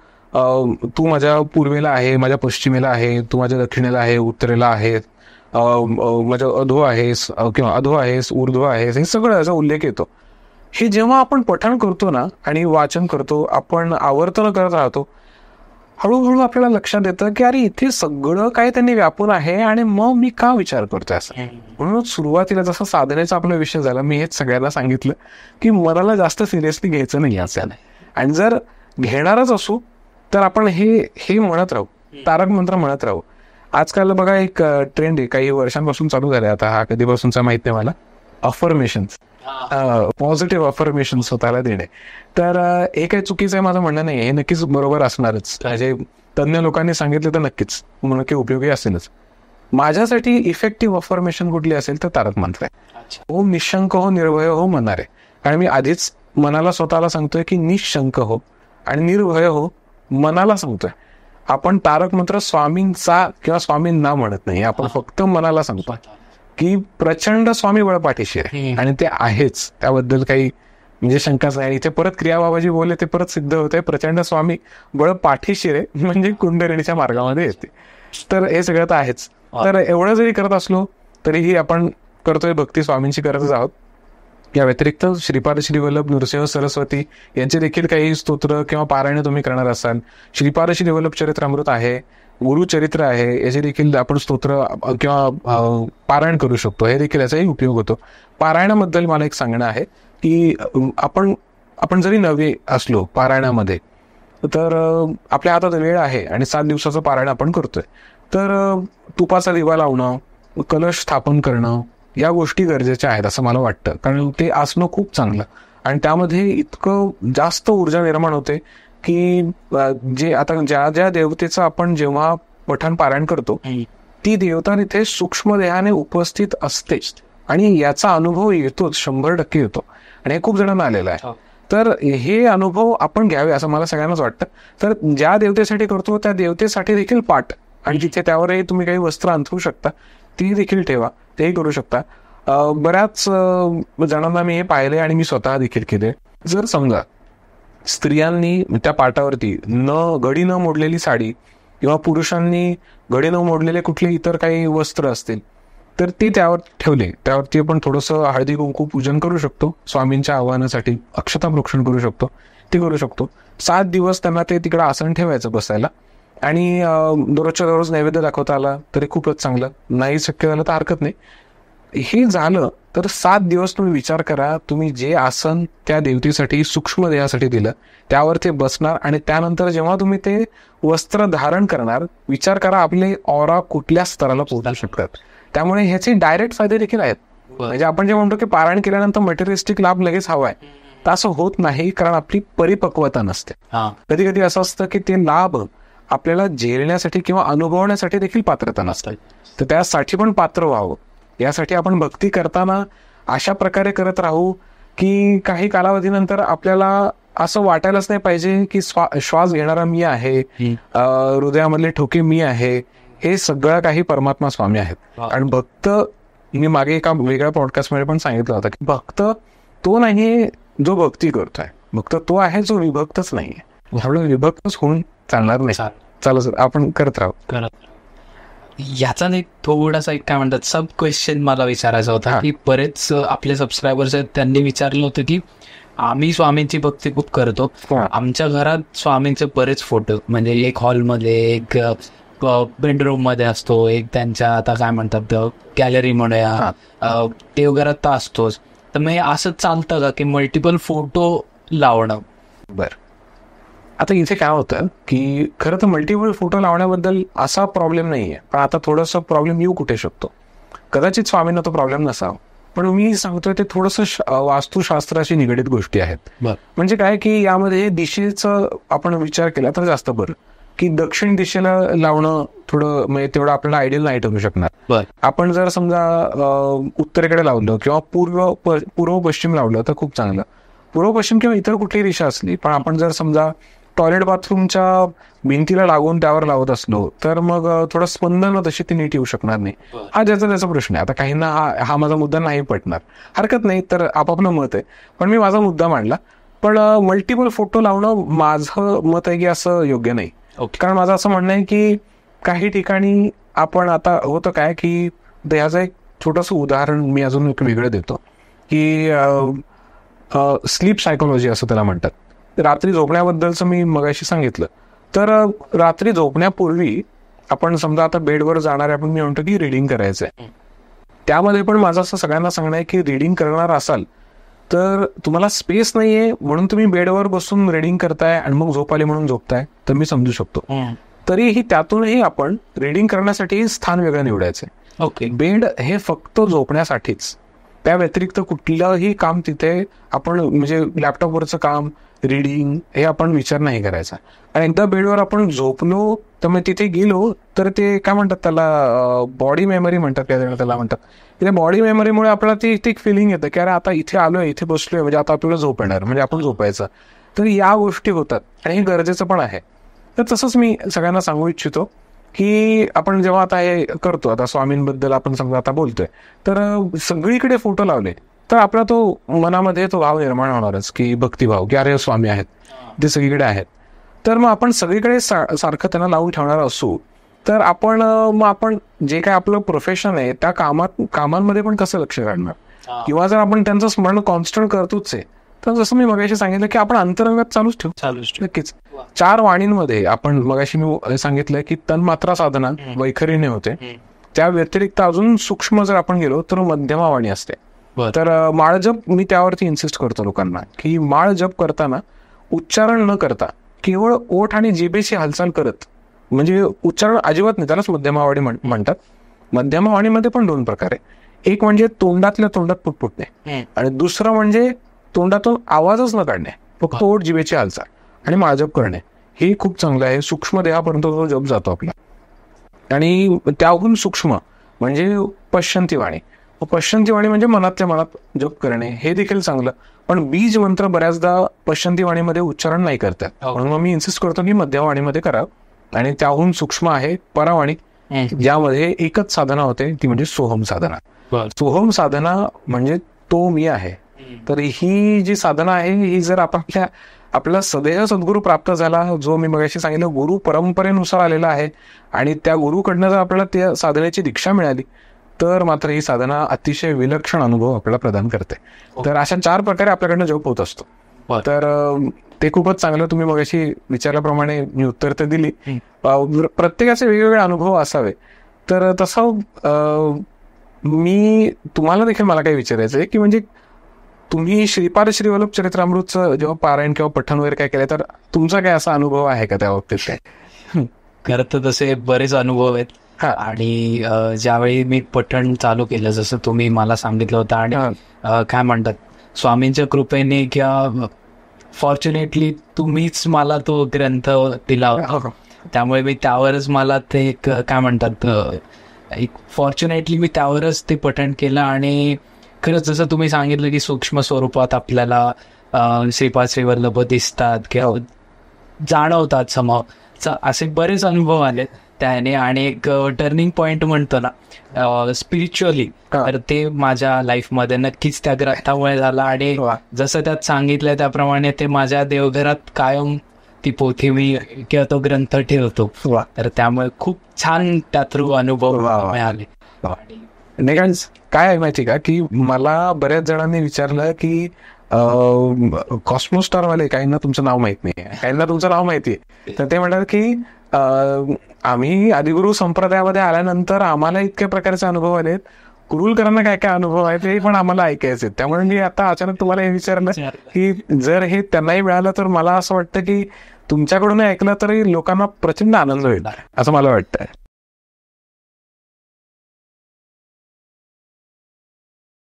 A: तू माझ्या पूर्वेला आहे, माझ्या पश्चिमेला आहे, तू माझ्या दक्षिणेला आहे, उत्तरेला आहे, माझ्या अधो आहेस किंवा अधो आहेस, ऊर्ध्व आहेस, हे सगळं याचा उल्लेख येतो. हे जेव्हा आपण पठण करतो ना आणि वाचन करतो, आपण आवर्तन करत राहतो, हळूहळू आपल्याला लक्षात येतं की अरे इथे सगळं काय त्यांनी व्यापून आहे आणि मग मी का विचार करतोय असं. म्हणून सुरुवातीला जसं साधनेचा आपला विषय झाला, मी हेच सगळ्यांना सांगितलं की मनाला जास्त सिरियसली घ्यायचं नाही असं. आणि जर घेणारच असू तर आपण हे म्हणत राहू, तारक मंत्र म्हणत राहू. आजकाल बघा एक ट्रेंड आहे, काही वर्षांपासून चालू झालाय, आता हा कधीपासूनचा माहित नाही मला, अफर्मेशन्स, पॉझिटिव्ह अफर्मेशन्स स्वतःला देणे. तर हे काही चुकीचं आहे माझं म्हणणं नाही, हे नक्कीच बरोबर असणारच. म्हणजे तज्ञ लोकांनी सांगितले तर नक्कीच नक्की उपयोगी असेलच. माझ्यासाठी इफेक्टिव्ह अफर्मेशन कुठली असेल तर तारक मंत्र आहे. ओम निशंक हो निर्भय हो मनारे. कारण मी आधीच मनाला स्वतःला सांगतोय की निशंक हो आणि निर्भय हो मनाला सांगतोय. आपण तारक मंत्र स्वामींचा किंवा स्वामींना म्हणत नाही, आपण फक्त मनाला सांगतो की प्रचंड स्वामी बळ पाठीशी आहे आणि ते आहेच, त्याबद्दल काही म्हणजे शंकाच नाही. इथे परत क्रियाबाबाजी बोलले ते परत सिद्ध होते, प्रचंड स्वामी बळ पाठीशी रे म्हणजे कुंडलिनीच्या मार्गामध्ये येते. तर हे सगळं तर आहेच. तर एवढं जरी करत असलो तरीही आपण करतोय भक्ती स्वामींची करतच आहोत. या व्यतिरिक्त श्रीपाद श्रीवल्लभ नृसिंह सरस्वती यांचे देखील काही स्तोत्र किंवा पारायण तुम्ही करणार असाल, श्रीपाद श्रीवल्लभ चरित्रामृत आहे, गुरुचरित्र आहे, याचे देखील आपण स्तोत्र किंवा पारायण करू शकतो. हे देखील याचाही उपयोग होतो. पारायणाबद्दल मला एक सांगणं आहे की आपण जरी नवे असलो पारायणामध्ये, तर आपल्या हातात वेळ आहे आणि 7 दिवसाचं पारायण आपण करतोय, तर तुपाचा दिवा लावणं, कलश स्थापन करणं, या गोष्टी गरजेच्या आहेत असं मला वाटतं. कारण ते असणं खूप चांगलं आणि त्यामध्ये इतकं जास्त ऊर्जा निर्माण होते की जे आता ज्या देवतेचं आपण जेव्हा पठण पारायण करतो, ती देवता तिथे सूक्ष्म देहाने उपस्थित असते आणि याचा अनुभव येतोच, 100% येतो. आणि हे खूप जणांना आलेलं आहे. तर हे अनुभव आपण घ्यावे असं मला सगळ्यांनाच वाटतं. तर ज्या देवतेसाठी करतो त्या देवतेसाठी देखील पाठ, आणि जिथे त्यावरही तुम्ही काही वस्त्र अंथरू शकता ती देखील ठेवा, तेही करू शकता. बऱ्याच जणांना मी हे पाहिले आणि मी स्वतः देखील केले. जर समजा स्त्रियांनी त्या पाटावरती घडी न मोडलेली साडी किंवा पुरुषांनी घडी न मोडलेले कुठले इतर काही वस्त्र असतील तर ते त्यावर ठेवले, त्यावरती आपण थोडंसं हळदी कुंकू पूजन करू शकतो, स्वामींच्या आव्हानासाठी अक्षता प्रोक्षण करू शकतो, ते करू शकतो. 7 दिवस त्यांना ते तिकडं आसन ठेवायचं बसायला आणि दररोजच्या दररोज नैवेद्य दाखवता आला तरी खूपच चांगलं. नाही शक्य झालं तर हरकत नाही. हे झालं तर 7 दिवस तुम्ही विचार करा, तुम्ही जे आसन त्या देवतेसाठी सूक्ष्म देहासाठी दिलं त्यावर ते बसणार, आणि त्यानंतर जेव्हा तुम्ही ते वस्त्र धारण करणार, विचार करा आपले ऑरा कुठल्या स्तराला पोहोचू शकतात. त्यामुळे ह्याचे डायरेक्ट फायदे देखील आहेत. म्हणजे आपण जे म्हणतो की पारायण केल्यानंतर मटेरियलिस्टिक लाभ लगेच हवाय, तर असं होत नाही, कारण आपली परिपक्वता नसते. कधी कधी असं असतं की ते लाभ आपल्याला झेलण्यासाठी किंवा अनुभवण्यासाठी देखील पात्रता नसतात. तर त्यासाठी पण पात्र व्हावं, यासाठी आपण भक्ती करताना अशा प्रकारे करत राहू की काही कालावधीनंतर आपल्याला असं वाटायलाच नाही पाहिजे की श्वास घेणारा मी आहे, हृदयामधले ठोके मी आहे, हे सगळं काही परमात्मा स्वामी आहेत. आणि भक्त, मी मागे एका वेगळ्या पॉडकास्टमध्ये पण सांगितलं होतं की भक्त तो नाही जो भक्ती करतोय, भक्त तो आहे जो विभक्तच नाहीये. त्यामुळे विभक्तच होऊन चालणार नाही. चालू सर, आपण करत राहू.
B: याचा एक थोडासा एक काय म्हणतात सब क्वेश्चन मला विचारायचा होता की बरेच आपले सबस्क्रायबर्स आहेत, त्यांनी विचारलं होतं की आम्ही स्वामींची भक्ती खूप करतो, आमच्या घरात स्वामींचे बरेच फोटो, म्हणजे एक हॉलमध्ये, एक बेडरूम मध्ये असतो, एक त्यांच्या आता काय म्हणतात गॅलरी म्हणूया, देवघरात तर असतोच. तर मग असं चालतं का की मल्टिपल फोटो लावणं?
A: बरं, आता इथे काय होतं की खरं तर मल्टिपल फोटो लावण्याबद्दल असा प्रॉब्लेम नाहीये, पण आता थोडासा प्रॉब्लेम येऊ कुठे शकतो. कदाचित स्वामींना तो प्रॉब्लेम नसावा, पण मी सांगतोय ते थोडंसं वास्तुशास्त्राशी निगडीत गोष्टी आहेत. म्हणजे काय की यामध्ये दिशेचा आपण विचार केला तर जास्त बरं, की दक्षिण दिशेला लावणं थोडं म्हणजे तेवढं आपल्याला आयडियल नाही ठरू शकणार. आपण जर समजा उत्तरेकडे लावलं किंवा पूर्व पश्चिम लावलं तर खूप चांगलं. पूर्व पश्चिम किंवा इतर कुठली दिशा असली, पण आपण जर समजा टॉयलेट बाथरूमच्या भिंतीला लागून त्यावर लावत असलो तर मग थोडं स्पंदन तशी ती नीट येऊ शकणार नाही. हा ज्याचा त्याचा प्रश्न आहे. आता काहींना हा माझा मुद्दा नाही पटणार, हरकत नाही, तर आपापलं मत आहे, पण मी माझा मुद्दा मांडला. पण मल्टिपल फोटो लावणं माझं मत आहे की असं योग्य नाही. कारण माझं असं म्हणणं आहे की काही ठिकाणी आपण आता होतं काय की ह्याचं एक छोटंसं उदाहरण मी अजून एक वेगळं देतो की स्लीप सायकोलॉजी असं त्याला म्हणतात. रात्री झोपण्याबद्दलचं मी मगाशी सांगितलं. तर रात्री झोपण्यापूर्वी आपण समजा आता बेडवर जाणारे आपण, मी म्हणतो की रिडिंग करायचंय, त्यामध्ये पण माझं असं सगळ्यांना सांगणं आहे की रिडिंग करणार असाल तर तुम्हाला स्पेस नाहीये म्हणून तुम्ही बेडवर बसून रिडिंग करताय आणि मग झोप आली म्हणून झोपताय, तर मी समजू शकतो. तरीही त्यातूनही आपण रिडिंग करण्यासाठी स्थान वेगळं निवडायचंय.
B: ओके,
A: बेड हे फक्त झोपण्यासाठीच, त्या व्यतिरिक्त कुठलंही काम तिथे आपण म्हणजे लॅपटॉपवरचं काम, रिडिंग हे आपण विचार नाही करायचा. आणि एकदा बेडवर आपण झोपलो तर मग तिथे गेलो तर ते काय म्हणतात त्याला, बॉडी मेमरी म्हणतात, त्याला म्हणतात. त्या बॉडी मेमरीमुळे आपल्याला ती एक फिलिंग येतं की अरे आता इथे आलोय, इथे बसलोय, म्हणजे आता आपल्याला झोप येणार, म्हणजे आपण झोपायचं. तर या गोष्टी होतात आणि हे गरजेचं पण आहे. तर तसंच मी सगळ्यांना सांगू इच्छितो की आपण जेव्हा आता हे करतो, आता स्वामींबद्दल आपण समजा आता बोलतोय, तर सगळीकडे फोटो लावले तर आपला तो मनामध्ये तो भाव निर्माण होणारच की भक्तिभाव, की अरे स्वामी आहेत, ते सगळीकडे आहेत. तर मग आपण सगळीकडे सारखं त्यांना लावून ठेवणार असू तर आपण जे काय आपलं प्रोफेशन आहे त्या कामांमध्ये पण कसं लक्ष काढणार, किंवा जर आपण त्यांचं स्मरण कॉन्स्टंट करतोच आहे तर जसं मी मगाशी सांगितलं की आपण अंतरंगात चालूच ठेवू. नक्कीच 4 वाणींमध्ये आपण मगाशी मी सांगितलं की तन्मात्रा साधना वैखरीने होते, त्या व्यतिरिक्त अजून सूक्ष्म जर आपण गेलो तर मध्यमा वाणी असते. तर माळ जप मी त्यावरती इन्सिस्ट करतो लोकांना की माळ जप करताना उच्चारण न करता केवळ ओठ आणि जिभेची हालचाल करत, म्हणजे उच्चारण अजिबात नाही, त्यालाच मध्यमावाणी म्हणतात. मध्यमावाणीमध्ये पण 2 प्रकार आहे. एक म्हणजे तोंडातल्या तोंडात पुटपुटणे, आणि दुसरं म्हणजे तोंडातून आवाजच न काढणे, फक्त ओठ जिभेची हालचाल आणि माळजप करणे. हे खूप चांगलं आहे. सूक्ष्म देहापर्यंत तो जप जातो आपला. आणि त्याहून सूक्ष्म म्हणजे पश्चंती वाणी. पश्चंती वाणी म्हणजे मनातल्या मनात जप करणे, हे देखील चांगलं. पण बीज मंत्र बऱ्याचदा पश्चंती वाणीमध्ये उच्चारण नाही करतात, म्हणून मग मी इन्सिस्ट करतो की मध्यवाणीमध्ये करावं. आणि त्याहून सूक्ष्म आहे परावाणी, ज्यामध्ये एकच साधना होते, ती म्हणजे सोहम साधना. सोहम साधना म्हणजे तो मी आहे. तर ही जी साधना आहे ही जर आपल्याला सदेह सद्गुरू प्राप्त झाला, जो मी मगाशी सांगितलं गुरु परंपरेनुसार आलेला आहे, आणि त्या गुरुकडनं जर आपल्याला त्या साधनेची दीक्षा मिळाली तर मात्र ही साधना अतिशय विलक्षण अनुभव आपल्याला प्रदान करते. तर अशा 4 प्रकारे आपल्याकडनं जप होत असतो. तर ते खूपच चांगलं. तुम्ही मगाशी विचारल्याप्रमाणे मी उत्तर तर दिली. प्रत्येकाचे वेगवेगळे अनुभव असावे, तर तसं मी तुम्हाला देखील मला काय विचारायचं आहे की म्हणजे तुम्ही श्रीपाद श्रीवल्लभ चरित्रामृतचं जेव्हा पारायण किंवा पठण वगैरे काय केलं तर तुमचा काय असा अनुभव आहे का त्या बाबतीत काय?
B: खरं तर तसे बरेच अनुभव आहेत.
A: हा.
B: आणि ज्यावेळी मी पठण चालू केलं जसं तुम्ही मला सांगितलं होतं आणि काय म्हणतात स्वामींच्या कृपेने किंवा फॉर्च्युनेटली तुम्हीच मला तो ग्रंथ दिला होता, त्यामुळे मी त्यावरच मला ते एक काय म्हणतात एक फॉर्च्युनेटली मी त्यावरच ते पठण केलं. आणि खरंच जसं तुम्ही सांगितलं की सूक्ष्म स्वरूपात आपल्याला श्रीपाद श्रीवल्लभ दिसतात किंवा जाणवतात समोर, असे बरेच अनुभव आले त्याने. आणि एक टर्निंग पॉइंट म्हणतो ना स्पिरिच्युअली, तर ते माझ्या लाईफमध्ये नक्कीच त्या ग्रंथामुळे झाला. आणि जसं त्यात सांगितलं त्याप्रमाणे ते माझ्या देवघरात कायम ती पोथी मी किंवा तो ग्रंथ ठेवतो. तर त्यामुळे खूप छान त्या थ्रू अनुभव मिळाले.
A: नाही कारण काय आहे माहिती का की मला बऱ्याच जणांनी विचारलं की कॉस्मोस्टार वाले काहींना तुमचं नाव माहित नाही, काहींना तुमचं नाव माहिती आहे, तर ते म्हणतात की आम्ही आदिगुरु संप्रदायामध्ये आल्यानंतर आम्हाला इतक्या प्रकारचे अनुभव आलेत, कुरुलकरांना काय काय अनुभव आहेत ते पण आम्हाला ऐकायचे. त्यामुळे मी आता अचानक तुम्हाला हे विचारलं की जर हे त्यांनाही मिळालं तर मला असं वाटतं की तुमच्याकडून ऐकलं तरी लोकांना प्रचंड आनंद होईल असं मला वाटतं.